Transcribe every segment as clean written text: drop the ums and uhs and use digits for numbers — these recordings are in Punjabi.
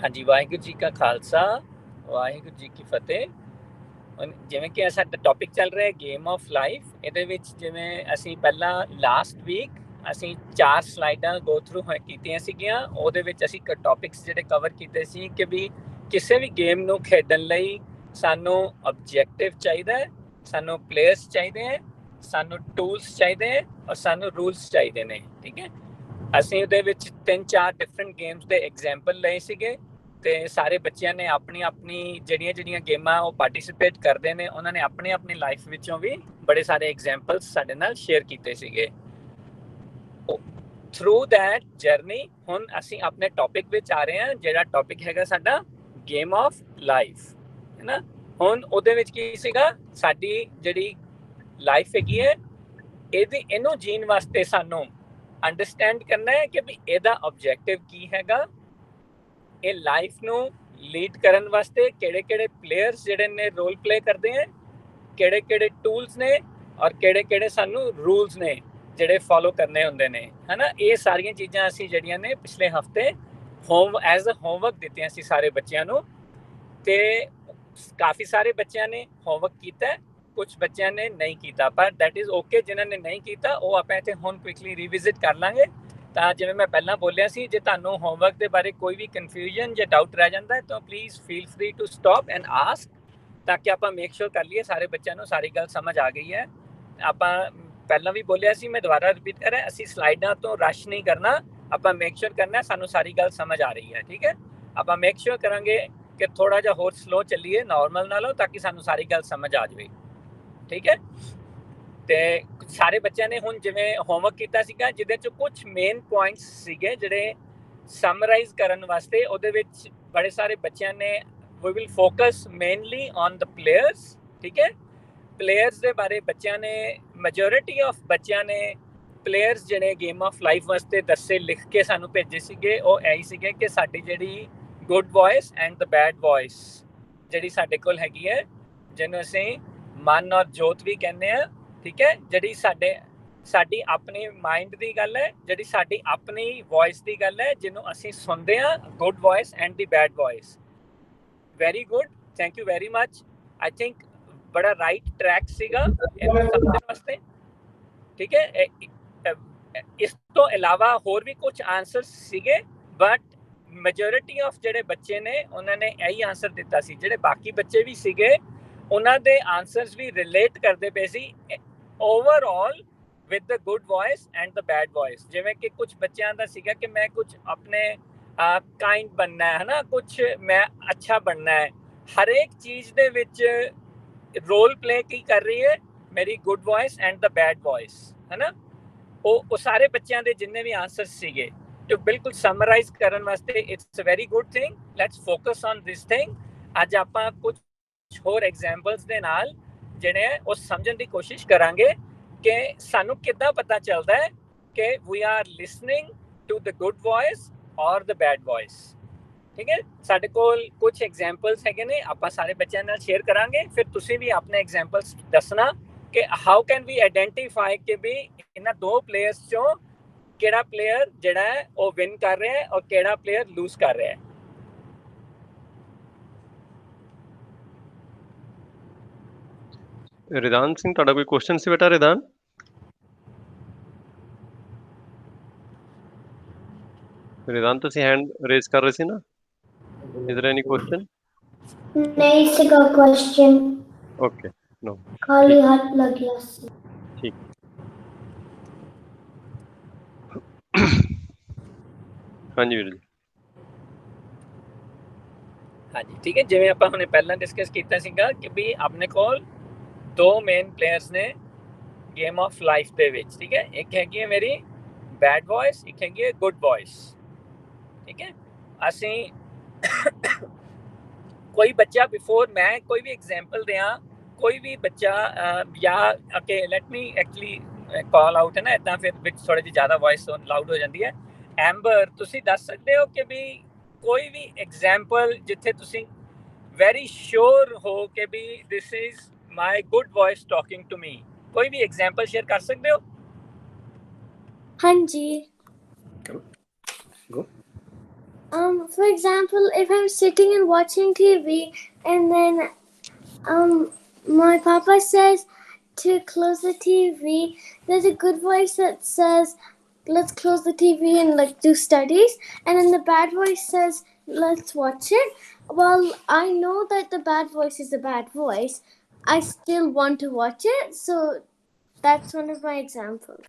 ਹਾਂਜੀ, ਵਾਹਿਗੁਰੂ ਜੀ ਕਾ ਖਾਲਸਾ, ਵਾਹਿਗੁਰੂ ਜੀ ਕੀ ਫਤਿਹ। ਹੁਣ ਜਿਵੇਂ ਕਿ ਸਾਡਾ ਟੌਪਿਕ ਚੱਲ ਰਿਹਾ ਗੇਮ ਆਫ ਲਾਈਫ, ਇਹਦੇ ਵਿੱਚ ਜਿਵੇਂ ਅਸੀਂ ਪਹਿਲਾਂ ਲਾਸਟ ਵੀਕ ਅਸੀਂ 4 ਸਲਾਈਡਾਂ ਗੋ ਥਰੂ ਕੀਤੀਆਂ ਸੀਗੀਆਂ। ਉਹਦੇ ਵਿੱਚ ਅਸੀਂ ਟੌਪਿਕਸ ਜਿਹੜੇ ਕਵਰ ਕੀਤੇ ਸੀ ਕਿ ਵੀ ਕਿਸੇ ਵੀ ਗੇਮ ਨੂੰ ਖੇਡਣ ਲਈ ਸਾਨੂੰ ਆਬਜੈਕਟਿਵ ਚਾਹੀਦਾ ਹੈ, ਸਾਨੂੰ ਪਲੇਅਰਸ ਚਾਹੀਦੇ ਹੈ, ਸਾਨੂੰ ਟੂਲਸ ਚਾਹੀਦੇ ਹੈ ਔਰ ਸਾਨੂੰ ਰੂਲਸ ਚਾਹੀਦੇ ਨੇ। ਠੀਕ ਹੈ, ਅਸੀਂ ਉਹਦੇ ਵਿੱਚ 3-4 ਡਿਫਰੈਂਟ ਗੇਮਸ ਦੇ ਐਗਜ਼ਾਮਪਲ ਲਏ ਸੀਗੇ ਤੇ ਸਾਰੇ ਬੱਚਿਆਂ ਨੇ ਆਪਣੀ ਆਪਣੀ ਜਿਹੜੀਆਂ ਗੇਮਾਂ ਉਹ ਪਾਰਟਿਸਿਪੇਟ ਕਰਦੇ ਨੇ, ਉਹਨਾਂ ਨੇ ਆਪਣੀ ਆਪਣੀ ਲਾਈਫ ਵਿੱਚੋਂ ਵੀ ਬੜੇ ਸਾਰੇ ਐਗਜ਼ਾਮਪਲਸ ਸਾਡੇ ਨਾਲ ਸ਼ੇਅਰ ਕੀਤੇ ਸੀਗੇ। ਥਰੂ ਦੈਟ ਜਰਨੀ ਹੁਣ ਅਸੀਂ ਆਪਣੇ ਟੌਪਿਕ ਵਿੱਚ ਆ ਰਹੇ ਹਾਂ, ਜਿਹੜਾ ਟੌਪਿਕ ਹੈਗਾ ਸਾਡਾ ਗੇਮ ਆਫ ਲਾਈਫ, ਹੈ ਨਾ। ਹੁਣ ਉਹਦੇ ਵਿੱਚ ਕੀ ਸੀਗਾ, ਸਾਡੀ ਜਿਹੜੀ ਲਾਈਫ ਹੈਗੀ ਹੈ ਇਹਨੂੰ ਜੀਣ ਵਾਸਤੇ ਸਾਨੂੰ ਅੰਡਰਸਟੈਂਡ ਕਰਨਾ ਹੈ ਕਿ ਵੀ ਇਹਦਾ ਆਬਜੈਕਟਿਵ ਕੀ ਹੈਗਾ, ਇਹ ਲਾਈਫ ਨੂੰ ਲੀਡ ਕਰਨ ਵਾਸਤੇ ਕਿਹੜੇ ਪਲੇਅਰਸ ਜਿਹੜੇ ਨੇ ਰੋਲ ਪਲੇ ਕਰਦੇ ਹੈ, ਕਿਹੜੇ ਟੂਲਸ ਨੇ ਔਰ ਕਿਹੜੇ ਸਾਨੂੰ ਰੂਲਸ ਨੇ ਜਿਹੜੇ ਫੋਲੋ ਕਰਨੇ ਹੁੰਦੇ ਨੇ, ਹੈ ਨਾ। ਇਹ ਸਾਰੀਆਂ ਚੀਜ਼ਾਂ ਅਸੀਂ ਜਿਹੜੀਆਂ ਨੇ ਪਿਛਲੇ ਹਫਤੇ ਐਜ਼ ਅ ਹੋਮਵਰਕ ਦਿੱਤੀਆਂ ਸੀ ਸਾਰੇ ਬੱਚਿਆਂ ਨੂੰ, ਤੇ ਕਾਫੀ ਸਾਰੇ ਬੱਚਿਆਂ ਨੇ ਹੋਮਵਰਕ ਕੀਤਾ, ਕੁਝ ਬੱਚਿਆਂ ਨੇ ਨਹੀਂ ਕੀਤਾ, ਪਰ ਦੈਟ ਇਜ਼ ਓਕੇ। ਜਿਨ੍ਹਾਂ ਨੇ ਨਹੀਂ ਕੀਤਾ ਉਹ ਆਪਾਂ ਇੱਥੇ ਹੁਣ ਕੁਇਕਲੀ ਰਿਵਿਜ਼ਿਟ ਕਰ ਲਾਂਗੇ। ਤਾਂ ਜਿਵੇਂ ਮੈਂ ਪਹਿਲਾਂ ਬੋਲਿਆ ਸੀ, ਜੇ ਤੁਹਾਨੂੰ ਹੋਮਵਰਕ ਦੇ ਬਾਰੇ ਕੋਈ ਵੀ ਕਨਫਿਊਜ਼ਨ ਜਾਂ ਡਾਊਟ ਰਹਿ ਜਾਂਦਾ ਹੈ ਤਾਂ please feel free to stop and ask, ਤਾਂ ਕਿ ਆਪਾਂ ਮੇਕ ਸ਼ੋਰ ਕਰ ਲਈਏ ਸਾਰੇ ਬੱਚਿਆਂ ਨੂੰ ਸਾਰੀ ਗੱਲ ਸਮਝ ਆ ਗਈ ਹੈ। ਆਪਾਂ ਪਹਿਲਾਂ ਵੀ ਬੋਲਿਆ ਸੀ, ਮੈਂ ਦੁਬਾਰਾ ਰਿਪੀਟ ਕਰ ਰਿਹਾ, ਅਸੀਂ ਸਲਾਈਡਾਂ ਤੋਂ ਰਸ਼ ਨਹੀਂ ਕਰਨਾ, ਆਪਾਂ ਮੇਕ ਸ਼ੋਰ ਕਰਨਾ ਸਾਨੂੰ ਸਾਰੀ ਗੱਲ ਸਮਝ ਆ ਰਹੀ ਹੈ। ਠੀਕ ਹੈ, ਆਪਾਂ ਮੇਕ ਸ਼ੋਰ ਕਰਾਂਗੇ ਕਿ ਥੋੜਾ ਜਿਹਾ ਹੋਰ ਸਲੋ ਚੱਲੀਏ ਨਾਰਮਲ ਨਾਲੋਂ, ਤਾਂ ਕਿ ਸਾਨੂੰ ਸਾਰੀ ਗੱਲ ਸਮਝ ਆ ਜਾਵੇ। ਠੀਕ ਹੈ, ਤੇ ਸਾਰੇ ਬੱਚਿਆਂ ਨੇ ਹੁਣ ਜਿਵੇਂ ਹੋਮਵਰਕ ਕੀਤਾ ਸੀਗਾ, ਜਿਹਦੇ ਚ ਕੁਝ ਮੇਨ ਪੁਆਇੰਟਸ ਸੀਗੇ ਜਿਹੜੇ ਸਮਰਾਈਜ਼ ਕਰਨ ਵਾਸਤੇ, ਉਹਦੇ ਵਿੱਚ ਬੜੇ ਸਾਰੇ ਬੱਚਿਆਂ ਨੇ we will focus mainly on the players। ਠੀਕ ਹੈ, ਪਲੇਅਰਸ ਦੇ ਬਾਰੇ ਬੱਚਿਆਂ ਨੇ, ਮੈਜੋਰਿਟੀ ਆਫ ਬੱਚਿਆਂ ਨੇ ਪਲੇਅਰਸ ਜਿਹੜੇ ਗੇਮ ਆਫ ਲਾਈਫ ਵਾਸਤੇ ਦੱਸੇ ਲਿਖ ਕੇ ਸਾਨੂੰ ਭੇਜੇ ਸੀਗੇ। ਉਹ ਇਹੀ ਸੀਗੇ ਕਿ ਸਾਡੀ ਜਿਹੜੀ good voice and the bad voice ਜਿਹੜੀ ਸਾਡੇ ਕੋਲ ਹੈਗੀ ਹੈ, ਜਿਹਨੂੰ ਅਸੀਂ ਮਨ ਔਰ ਜੋਤ ਵੀ ਕਹਿੰਦੇ ਆ। ਠੀਕ ਹੈ, ਜਿਹੜੀ ਸਾਡੀ ਆਪਣੀ ਮਾਈਂਡ ਦੀ ਗੱਲ ਹੈ, ਜਿਹੜੀ ਸਾਡੀ ਆਪਣੀ ਵੌਇਸ ਦੀ ਗੱਲ ਹੈ, ਜਿਹਨੂੰ ਅਸੀਂ ਸੁਣਦੇ ਹਾਂ, good voice and the bad voice. Very good, thank you very much. I think ਬੜਾ ਰਾਈਟ ਟਰੈਕ ਸੀਗਾ ਇਹਨੂੰ ਸਮਝਣ ਵਾਸਤੇ। ਠੀਕ ਹੈ, ਇਸ ਤੋਂ ਇਲਾਵਾ ਹੋਰ ਵੀ ਕੁਝ ਆਨਸਰ ਸੀਗੇ, ਬਟ ਮੈਜੋਰਿਟੀ ਆਫ ਜਿਹੜੇ ਬੱਚੇ ਨੇ ਉਹਨਾਂ ਨੇ ਇਹੀ ਆਨਸਰ ਦਿੱਤਾ ਸੀ। ਜਿਹੜੇ ਬਾਕੀ ਬੱਚੇ ਵੀ ਸੀਗੇ ਉਹਨਾਂ ਦੇ ਆਨਸਰਸ ਵੀ ਰਿਲੇਟ ਕਰਦੇ ਪਏ ਸੀ overall with the good voice and the bad voice. ਜਿਵੇਂ ਕਿ ਕੁਝ ਬੱਚਿਆਂ ਦਾ ਸੀਗਾ ਕਿ ਮੈਂ ਕੁਝ ਆਪਣੇ ਕਾਈਂਡ ਬਣਨਾ ਹੈ ਨਾ, ਕੁਝ ਮੈਂ ਅੱਛਾ ਬਣਨਾ ਹੈ। ਹਰੇਕ ਚੀਜ਼ ਦੇ ਵਿੱਚ ਰੋਲ ਪਲੇ ਕੀ ਕਰ ਰਹੀ ਹੈ, ਮੇਰੀ good voice and the bad voice, ਹੈ ਨਾ। ਉਹ ਸਾਰੇ ਬੱਚਿਆਂ ਦੇ ਜਿੰਨੇ ਵੀ ਆਨਸਰ ਸੀਗੇ, ਤੇ ਬਿਲਕੁਲ ਸਮਰਾਈਜ਼ ਕਰਨ ਵਾਸਤੇ it's a very good thing, let's focus on this thing. ਅੱਜ ਆਪਾਂ ਕੁਝ ਹੋਰ ਐਗਜ਼ਾਮਪਲਸ ਦੇ ਨਾਲ ਜਿਹੜੇ ਉਹ ਸਮਝਣ ਦੀ ਕੋਸ਼ਿਸ਼ ਕਰਾਂਗੇ ਕਿ ਸਾਨੂੰ ਕਿੱਦਾਂ ਪਤਾ ਚੱਲਦਾ ਹੈ ਕਿ we are listening to the good voice or the bad voice. ਠੀਕ ਹੈ, ਸਾਡੇ ਕੋਲ ਕੁਝ ਐਗਜ਼ਾਮਪਲਸ ਹੈਗੇ ਨੇ, ਆਪਾਂ ਸਾਰੇ ਬੱਚਿਆਂ ਨਾਲ ਸ਼ੇਅਰ ਕਰਾਂਗੇ। ਫਿਰ ਤੁਸੀਂ ਵੀ ਆਪਣੇ ਐਗਜ਼ਾਮਪਲਸ ਦੱਸਣਾ ਕਿ ਹਾਊ ਕੈਨ ਵੀ ਆਈਡੈਂਟੀਫਾਈ ਕਿ ਵੀ ਇਹਨਾਂ ਦੋ ਪਲੇਅਰਸ ਚੋਂ ਕਿਹੜਾ ਪਲੇਅਰ ਜਿਹੜਾ ਹੈ ਉਹ ਵਿਨ ਕਰ ਰਿਹਾ ਹੈ ਔਰ ਕਿਹੜਾ ਪਲੇਅਰ ਲੂਜ਼ ਕਰ ਰਿਹਾ ਹੈ। ਰਿਦਾਨ ਸਿੰਘ, ਤੁਹਾਡਾ ਕੋਈ ਕੁਐਸਚਨ ਸੀ ਬੇਟਾ? ਰਿਦਾਨ ਤੁਸੀਂ ਹੈਂਡ ਰੇਜ਼ ਕਰ ਰਹੇ ਸੀ ਨਾ? Is there any question? ਨਹੀਂ ਸੀਗਾ ਕੁਐਸਚਨ। ਓਕੇ, ਨੋ, ਖਾਲੀ ਹੱਥ ਲੱਗਿਆ ਸੀ। ਠੀਕ। ਹਾਂਜੀ ਵੀਰ ਜੀ। ਹਾਂਜੀ, ਠੀਕ ਹੈ, ਜਿਵੇਂ ਆਪਾਂ ਹੁਣੇ ਪਹਿਲਾਂ ਡਿਸਕਸ ਕੀਤਾ ਸੀਗਾ ਕਿ ਵੀ ਆਪਣੇ ਕੋਲ ਦੋ ਮੇਨ ਪਲੇਅਰਸ ਨੇ ਗੇਮ ਆਫ ਲਾਈਫ ਦੇ ਵਿੱਚ। ਠੀਕ ਹੈ, ਇੱਕ ਹੈਗੀ ਹੈ ਮੇਰੀ ਬੈਡ ਵੌਇਸ, ਇੱਕ ਹੈਗੀ ਹੈ ਗੁੱਡ ਵੌਇਸ। ਠੀਕ ਹੈ, ਅਸੀਂ ਕੋਈ ਬੱਚਾ ਬਿਫੋਰ ਮੈਂ ਕੋਈ ਵੀ ਐਗਜ਼ਾਮਪਲ ਦਿਆਂ, ਕੋਈ ਵੀ ਬੱਚਾ ਜਾਂ ਓਕੇ ਲੈਟ ਮੀ ਐਕਚੁਅਲੀ ਕਾਲ ਆਊਟ, ਹੈ ਨਾ, ਇੱਦਾਂ ਫਿਰ ਵਿੱਚ ਥੋੜੀ ਜਿਹੀ ਜ਼ਿਆਦਾ ਵੌਇਸ ਲਾਊਡ ਹੋ ਜਾਂਦੀ ਹੈ। ਐਂਬਰ, ਤੁਸੀਂ ਦੱਸ ਸਕਦੇ ਹੋ ਕਿ ਵੀ ਕੋਈ ਵੀ ਐਗਜ਼ਾਮਪਲ ਜਿੱਥੇ ਤੁਸੀਂ ਵੈਰੀ ਸ਼ੋਰ ਹੋ ਕਿ ਵੀ this is my good voice talking to me? ਕੋਈ ਵੀ ਐਗਜ਼ਾਮਪਲ ਸ਼ੇਅਰ ਕਰ ਸਕਦੇ ਹੋ? ਹਾਂਜੀ। For example, if I'm sitting and watching TV and then my papa says to close the TV, there's a good voice that says let's close the TV and like do studies, and then the bad voice says let's watch it. Well, I know that the bad voice is a bad voice. I still want to watch it, so that's one of my examples.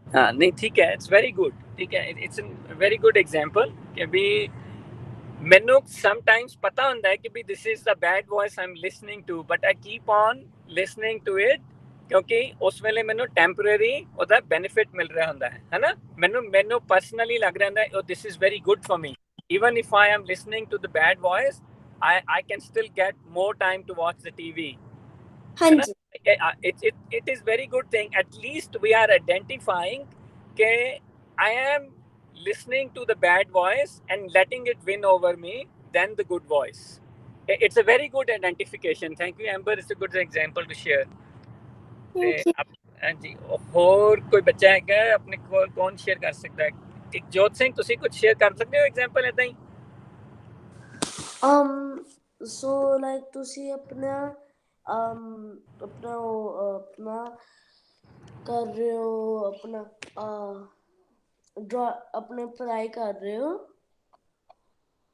हाँ नहीं ठीक है, इट्स वेरी गुड, ठीक है, it's a very good example कि भी ਮੈਨੂੰ ਸਮਟਾਈਮਸ ਪਤਾ ਹੁੰਦਾ ਹੈ ਕਿ ਵੀ this is the bad voice I am listening to, but I keep on listening to it ਕਿਉਂਕਿ ਉਸ ਵੇਲੇ ਮੈਨੂੰ ਟੈਂਪਰੇਰੀ ਉਹਦਾ ਬੈਨੀਫਿਟ ਮਿਲ ਰਿਹਾ ਹੁੰਦਾ ਹੈ ਹੈਨਾ। ਮੈਨੂੰ ਪਰਸਨਲੀ ਲੱਗ ਰਿਹਾ ਹੁੰਦਾ this is very good for me, even if I am listening to the bad voice, I can still get more time to watch the TV. Hanji. It is very good thing. At least we are identifying that I am listening to the bad voice and letting it win over me than the good voice. It's a very good identification. Thank you, Amber. It's a good example to share. Thank you. ਹਾਂਜੀ, ਹੋਰ ਕੋਈ ਬੱਚਾ ਹੈਗਾ ਆਪਣੇ ਕੋਲ ਕੌਣ ਸ਼ੇਅਰ ਕਰ ਸਕਦਾ ਹੈ? ਇੱਕ ਜੋਤ ਸਿੰਘ, ਤੁਸੀਂ ਕੁਝ ਸ਼ੇਅਰ ਕਰ ਸਕਦੇ ਹੋ ਐਗਜ਼ਾਮਪਲ ਇਦਾਂ ਹੀ? so like ਤੁਸੀਂ ਆਪਣਾ ਕਰ ਰਹੇ ਹੋ ਆਪਣਾ ਆਪਣੇ ਪੜ੍ਹਾਈ ਕਰ ਰਹੇ ਹੋ,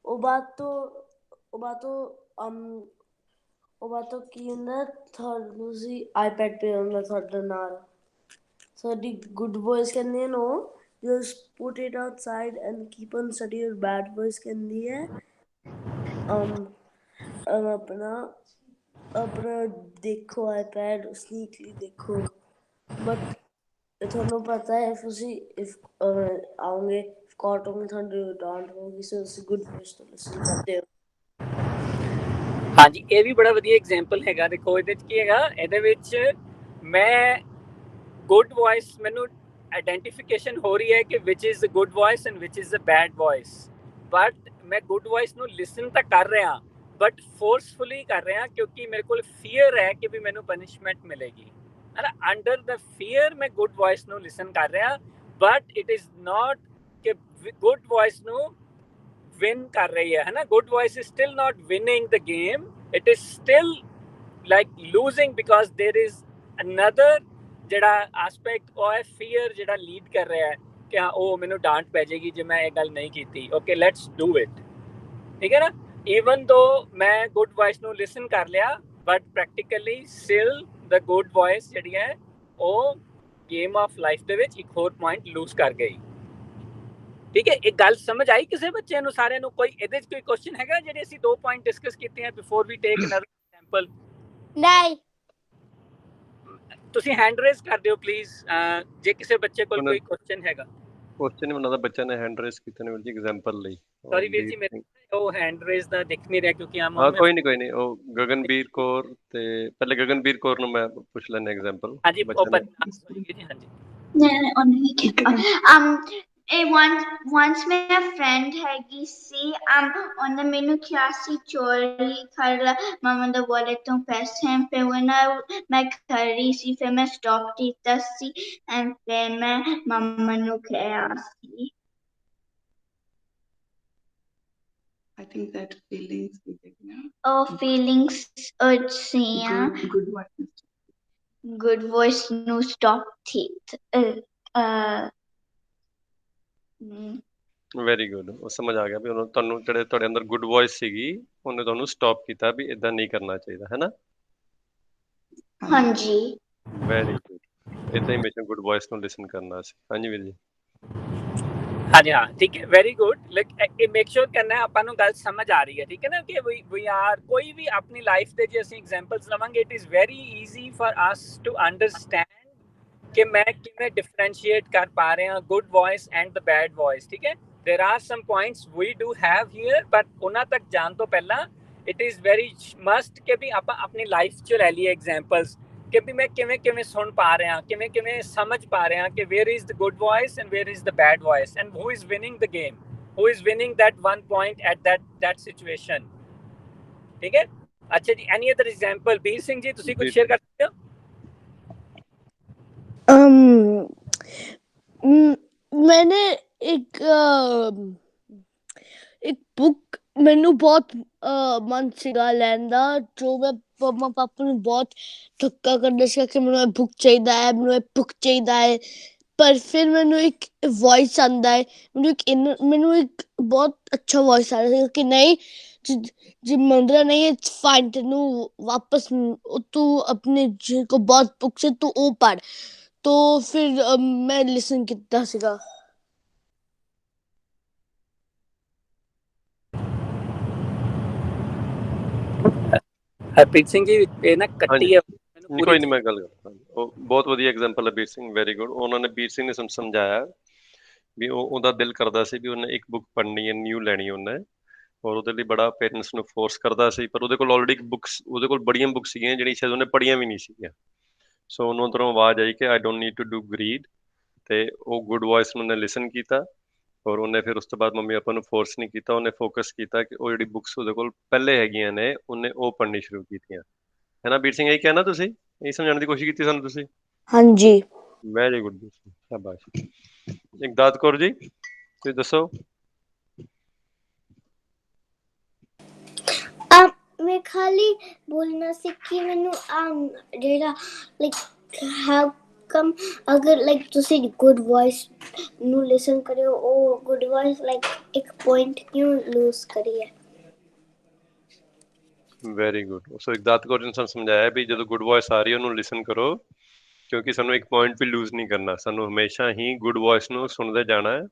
ਉਹ ਬਾਅਦ ਤੋਂ ਕੀ ਹੁੰਦਾ ਤੁਸੀਂ ਆਈਪੈਡ ਪੇ ਹੁੰਦਾ ਤੁਹਾਡੇ ਨਾਲ, ਤੁਹਾਡੀ ਗੁੱਡ ਵੌਇਸ ਕਹਿੰਦੀ ਹੈ ਨੋ just put it outside and keep on study. Your bad voice ਕਹਿੰਦੀ ਹੈ ਆਪਣਾ ਦੇਖੋ ਆਈਪੈਡ ਸਨੀਕਲੀ ਦੇਖੋ, ਬਟ ਤੁਹਾਨੂੰ ਪਤਾ ਹੈ ਤੁਸੀਂ ਆਉਂਗੇ ਕਾਟੋਗੇ ਤੁਹਾਨੂੰ ਡਾਂਟ ਹੋਗੀ, ਸੋ ਤੁਸੀਂ ਗੁੱਡ ਵੌਇਸ ਤੋਂ ਲਿਸਨ ਕਰਦੇ ਹੋ। ਹਾਂਜੀ, ਇਹ ਵੀ ਬੜਾ ਵਧੀਆ ਐਗਜ਼ਾਮਪਲ ਹੈਗਾ। ਦੇਖੋ ਇਹਦੇ 'ਚ ਕੀ ਹੈਗਾ, ਇਹਦੇ ਵਿੱਚ ਮੈਂ ਗੁੱਡ ਵੌਇਸ ਮੈਨੂੰ ਆਈਡੈਂਟੀਫਿਕੇਸ਼ਨ ਹੋ ਰਹੀ ਹੈ ਕਿ which is the good voice and which is the bad voice, but ਮੈਂ ਗੁੱਡ ਵੌਇਸ ਨੂੰ ਲਿਸਨ ਤਾਂ ਕਰ ਰਿਹਾ ਬਟ ਫੋਰਸਫੁਲੀ ਕਰ ਰਿਹਾ ਕਿਉਂਕਿ ਮੇਰੇ ਕੋਲ ਫੀਅਰ ਹੈ ਕਿ ਵੀ ਮੈਨੂੰ ਪਨਿਸ਼ਮੈਂਟ ਮਿਲੇਗੀ, ਹੈ ਨਾ। ਅੰਡਰ ਦ ਫੀਅਰ ਮੈਂ ਗੁੱਡ ਵੌਇਸ ਨੂੰ ਲਿਸਨ ਕਰ ਰਿਹਾ, ਬਟ ਇਟ ਇਜ਼ ਨਾਟ ਕਿ ਗੁੱਡ ਵੌਇਸ ਨੂੰ win ਕਰ ਰਹੀ ਹੈ ਨਾ। good voice is still not winning the game, it is still like losing because there is another ਜਿਹੜਾ aspect ਉਹ ਹੈ fear ਜਿਹੜਾ lead ਕਰ ਰਿਹਾ ਹੈ ਕਿ ਹਾਂ ਉਹ ਮੈਨੂੰ ਡਾਂਟ ਪੈ ਜਾਏਗੀ ਜੇ ਮੈਂ ਇਹ ਗੱਲ ਨਹੀਂ ਕੀਤੀ। okay let's do it, ਠੀਕ ਹੈ ਨਾ। even though ਮੈਂ good voice ਨੂੰ listen ਕਰ ਲਿਆ but practically still the good voice ਜਿਹੜੀ ਹੈ ਉਹ game of life ਦੇ ਵਿੱਚ ਇੱਕ ਹੋਰ point lose ਕਰ ਗਈ, ਠੀਕ ਹੈ। ਇੱਕ ਗੱਲ ਸਮਝ ਆਈ ਕਿਸੇ ਬੱਚੇ ਨੂੰ, ਸਾਰਿਆਂ ਨੂੰ? ਕੋਈ ਇਹਦੇ 'ਚ ਕੋਈ ਕੁਐਸਚਨ ਹੈਗਾ ਜਿਹੜੇ ਅਸੀਂ 2 ਪੁਆਇੰਟ ਡਿਸਕਸ ਕੀਤੇ ਆ before we take another example? ਨਹੀਂ। ਤੁਸੀਂ ਹੈਂਡ ਰੇਜ਼ ਕਰ ਦਿਓ ਪਲੀਜ਼ ਜੇ ਕਿਸੇ ਬੱਚੇ ਕੋਲ ਕੋਈ ਕੁਐਸਚਨ ਹੈਗਾ। ਕੁਐਸਚਨ ਨਹੀਂ, ਉਹਨਾਂ ਦਾ ਬੱਚਾ ਨੇ ਹੈਂਡ ਰੇਜ਼ ਕੀਤੇ ਨੇ ਵੀਰ ਜੀ ਐਗਜ਼ਾਮਪਲ ਲਈ। ਸੌਰੀ ਵੀਰ ਜੀ, ਮੇਰੇ ਉਹ ਹੈਂਡ ਰੇਜ਼ ਦਾ ਦਿਖ ਨਹੀਂ ਰਿਹਾ ਕਿਉਂਕਿ ਆਮ ਹਾਂ ਕੋਈ ਨਹੀਂ ਉਹ ਗਗਨਬੀਰ ਕੌਰ, ਤੇ ਪਹਿਲੇ ਗਗਨਬੀਰ ਕੌਰ ਨੂੰ ਮੈਂ ਪੁੱਛ ਲੈਣਾ ਐਗਜ਼ਾਮਪਲ। ਹਾਂਜੀ once मेरा friend हैगी सी ਉਹਨੇ ਮੈਨੂੰ ਕਿਹਾ ਸੀ ਚੋਰੀ ਕਰ ਲਾ ਮਮਾ ਦਾ wallet ਤੋਂ ਪੈਸੇ, ਫਿਰ ਮੈਂ ਕਰ ਰਹੀ ਸੀ, ਫਿਰ ਮੈਂ stop ਕੀਤਾ ਸੀ and ਫਿਰ ਮੈਂ ਮਮਾ ਨੂੰ ਕਿਹਾ ਸੀ। I think that feelings we take now. Oh, feelings good voice no stop it. Very good, ਉਹ ਸਮਝ ਆ ਗਿਆ ਵੀ ਉਹਨੂੰ, ਤੁਹਾਨੂੰ ਜਿਹੜੇ ਤੁਹਾਡੇ ਅੰਦਰ ਗੁੱਡ ਵੌਇਸ ਸੀਗੀ ਉਹਨੇ ਤੁਹਾਨੂੰ ਸਟਾਪ ਕੀਤਾ ਵੀ ਇਦਾਂ ਨਹੀਂ ਕਰਨਾ ਚਾਹੀਦਾ, ਹੈ ਨਾ। ਹਾਂਜੀ, ਵੈਰੀ ਗੁੱਡ, ਇਦਾਂ ਹੀ ਹਮੇਸ਼ਾ ਗੁੱਡ ਵੌਇਸ ਨੂੰ ਲਿਸਨ ਕਰਨਾ ਸੀ। ਹਾਂਜੀ ਵੀਰ ਜੀ। ਹਾਂਜੀ ਹਾਂ ਠੀਕ ਹੈ, ਵੈਰੀ ਗੁੱਡ। ਲਾਈਕ ਇਹ ਮੇਕ ਸ਼ੋਰ ਕਰਨਾ ਆਪਾਂ ਨੂੰ ਗੱਲ ਸਮਝ ਆ ਰਹੀ ਹੈ, ਠੀਕ ਹੈ ਨਾ, ਕਿ ਵੀ ਆਰ ਕੋਈ ਵੀ ਆਪਣੀ ਲਾਈਫ ਦੇ ਜੇ ਅਸੀਂ ਐਗਜ਼ਾਮਪਲਸ ਲਵਾਂਗੇ it is very easy for us to understand ਕਿ ਮੈਂ ਕਿਵੇਂ ਡਿਫਰੈਂਸ਼ੀਏਟ ਕਰ ਪਾ ਰਿਹਾ good voice and the bad voice, ਠੀਕ ਹੈ। there are some points we do have here but ਉਹਨਾਂ ਤੱਕ ਜਾਣ ਤੋਂ ਪਹਿਲਾਂ it is very must ਕਿ ਵੀ ਆਪਾਂ ਆਪਣੀ ਲਾਈਫ 'ਚ ਲੈ ਲਈਏ ਐਗਜ਼ਾਮਪਲਸ ਕਿ ਵੀ ਮੈਂ ਕਿਵੇਂ ਸੁਣ ਪਾ ਰਿਹਾ, ਕਿਵੇਂ ਸਮਝ ਪਾ ਰਿਹਾ ਕਿ where is the good voice and where is the bad voice and who is winning the game, who is winning that one point at that situation, ਠੀਕ ਹੈ। ਅੱਛਾ ਜੀ, any other example? ਵੀਰ ਸਿੰਘ ਜੀ ਤੁਸੀਂ ਕੁਝ ਸ਼ੇਅਰ ਕਰ ਸਕਦੇ ਹੋ? मैंने ਇੱਕ ਬੁੱਕ ਮੈਨੂੰ ਬਹੁਤ ਮਨ ਸੀਗਾ ਲੈਣ ਦਾ, ਜੋ ਮੈਂ ਮੰਮਾ ਪਾਪਾ ਨੂੰ ਬਹੁਤ ਧੱਕਾ ਕਰਦਾ ਸੀਗਾ ਕਿ ਮੈਨੂੰ ਇਹ ਬੁੱਕ ਚਾਹੀਦਾ ਹੈ, ਮੈਨੂੰ ਇਹ ਬੁੱਕ ਚਾਹੀਦਾ ਹੈ। ਪਰ ਫਿਰ ਮੈਨੂੰ ਇੱਕ ਵੌਇਸ ਆਉਂਦਾ ਹੈ, ਮੈਨੂੰ ਇੱਕ ਬਹੁਤ ਅੱਛਾ ਵੌਇਸ ਆ ਰਿਹਾ ਸੀ ਕਿ ਨਹੀਂ ਜੇ ਮੰਗਦਾ ਨਹੀਂ ਇਟਸ ਫਾਈਨ, ਤੈਨੂੰ ਵਾਪਸ ਤੂੰ ਆਪਣੇ ਜਿਹਦੇ ਕੋਲ ਬਹੁਤ ਬੁੱਕਸ ਹੈ ਤੂੰ ਉਹ ਪੜ੍ਹ। ਤੋ ਫਿਰ ਮੈਂ ਲਿਸਨ ਕੀਤਾ ਸੀਗਾ। ਹਰਪ੍ਰੀਤ ਸਿੰਘ ਜੀ ਇਹ ਨਾ ਕੱਟੀ ਹੈ ਮੈਨੂੰ ਕੋਈ ਨਹੀਂ, ਮੈਂ ਗੱਲ ਕਰਦਾ। ਉਹ ਬਹੁਤ ਵਧੀਆ ਐਗਜ਼ਾਮਪਲ ਹੈ ਬੀਰ ਸਿੰਘ, ਵੈਰੀ ਗੁੱਡ। ਉਹਨਾਂ ਨੇ ਬੀਰ ਸਿੰਘ ਨੇ ਸਮਝਾਇਆ ਵੀ ਉਹਦਾ ਦਿਲ ਕਰਦਾ ਸੀ ਵੀ ਉਹਨੇ ਇੱਕ ਬੁੱਕ ਪੜ੍ਹਨੀ ਹੈ, ਨਿਊ ਲੈਣੀ ਉਹਨੇ, ਔਰ ਉਹਦੇ ਲਈ ਬੜਾ ਪੇਰੈਂਟਸ ਨੂੰ ਫੋਰਸ ਕਰਦਾ ਸੀ, ਪਰ ਉਹਦੇ ਕੋਲ ਆਲਰੇਡੀ ਬੁੱਕਸ, ਉਹਦੇ ਕੋਲ ਬੜੀਆਂ ਬੁੱਕਸ ਸੀਗੀਆਂ ਜਿਹੜੀਆਂ ਸ਼ਾਇਦ ਉਹਨੇ ਪੜ੍ਹੀਆਂ ਵੀ ਨਹੀਂ ਸੀਗੀਆਂ। ਸੋ ਉਹਨੂੰ ਅੰਦਰੋਂ ਆਵਾਜ਼ ਆਈ ਕਿ I don't need to do greed, ਤੇ ਉਹ ਗੁੱਡ ਵੌਇਸ ਨੂੰ ਉਹਨੇ ਲਿਸਨ ਕੀਤਾ, ਔਰ ਉਹਨੇ ਫਿਰ ਉਸ ਤੋਂ ਬਾਅਦ ਮੰਮੀ ਪਾਪਾ ਨੂੰ ਫੋਰਸ ਨਹੀਂ ਕੀਤਾ, ਉਹਨੇ ਫੋਕਸ ਕੀਤਾ ਕਿ ਉਹ ਜਿਹੜੀ ਬੁੱਕਸ ਉਹਦੇ ਕੋਲ ਪਹਿਲੇ ਹੈਗੀਆਂ ਨੇ ਉਹਨੇ ਉਹ ਪੜ੍ਹਨੀ ਸ਼ੁਰੂ ਕੀਤੀਆਂ। ਹੈ ਨਾ ਬੀਰ ਸਿੰਘ, ਇਹੀ ਕਹਿਣਾ ਤੁਸੀਂ, ਇਹ ਸਮਝਾਉਣ ਦੀ ਕੋਸ਼ਿਸ਼ ਕੀਤੀ ਸਾਨੂੰ ਤੁਸੀਂ? ਹਾਂਜੀ। ਵੈਰੀ ਗੁੱਡ, ਸ਼ਾਬਾਸ਼। ਇਕਦਾਤ ਕੌਰ ਜੀ ਤੁਸੀਂ ਦੱਸੋ। मैं खाली बोलना सी कि मैनू जेड़ा लाइक हाउ कम अगर लाइक तुसी गुड वॉइस नु लिसन करियो ओ गुड वॉइस लाइक एक पॉइंट क्यों लूज करिए। Very good. So Ikdaat Kaur ji ਨੇ ਸਾਨੂੰ ਸਮਝਾਇਆ ਵੀ ਜਦੋਂ ਗੁੱਡ ਵੌਇਸ ਆ ਰਹੀ ਹੈ ਉਹਨੂੰ ਲਿਸਨ ਕਰੋ, ਕਿਉਂਕਿ ਸਾਨੂੰ ਇੱਕ ਪੁਆਇੰਟ ਵੀ ਲੂਜ਼ ਨਹੀਂ ਕਰਨਾ, ਸਾਨੂੰ ਹਮੇਸ਼ਾ ਹੀ ਗੁੱਡ ਵੌਇਸ ਨੂੰ ਸੁਣਦੇ ਜਾਣਾ ਹੈ,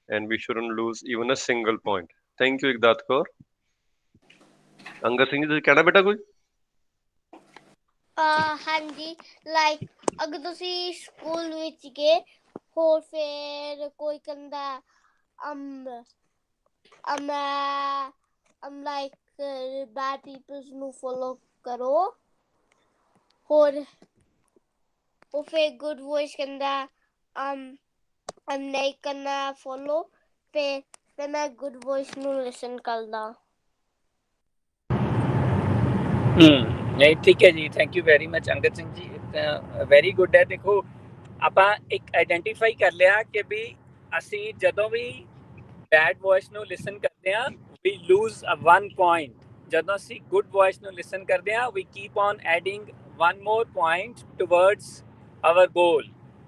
and we shouldn't lose even a single point. Thank you Ikdaat Kaur. Angad Singh ji ਤੁਸੀਂ ਕਹਿਣਾ ਬੇਟਾ ਕੋਈ? ਹਾਂਜੀ ਲਾਈਕ ਅਗਰ ਤੁਸੀਂ ਸਕੂਲ ਵਿੱਚ ਗਏ ਹੋਰ ਫਿਰ ਕੋਈ ਕਹਿੰਦਾ ਲਾਈਕ ਬੈਡ ਪੀਪਲਸ ਨੂੰ ਫੋਲੋ ਕਰੋ, ਹੋਰ ਉਹ ਫਿਰ ਗੁੱਡ ਵੌਇਸ ਕਹਿੰਦਾ ਨਹੀਂ ਕਰਨਾ ਫੋਲੋ, ਫਿਰ ਮੈਂ ਗੁੱਡ ਵੌਇਸ ਨੂੰ ਲਿਸਨ ਕਰਦਾ। ਨਹੀਂ ਠੀਕ ਹੈ ਜੀ, thank you very much Angad Singh ਜੀ, ਵੈਰੀ ਗੁੱਡ ਹੈ। ਦੇਖੋ ਆਪਾਂ ਇੱਕ ਆਈਡੈਂਟੀਫਾਈ ਕਰ ਲਿਆ ਕਿ ਵੀ ਅਸੀਂ ਜਦੋਂ ਵੀ ਬੈਡ ਵੌਇਸ ਨੂੰ ਲਿਸਨ ਕਰਦੇ ਹਾਂ ਵੀ ਲੂਜ਼ 1 ਪੁਆਇੰਟ, ਜਦੋਂ ਅਸੀਂ ਗੁੱਡ ਵੌਇਸ ਨੂੰ ਲਿਸਨ ਕਰਦੇ ਹਾਂ ਵੀ keep on adding 1 more point towards our goal,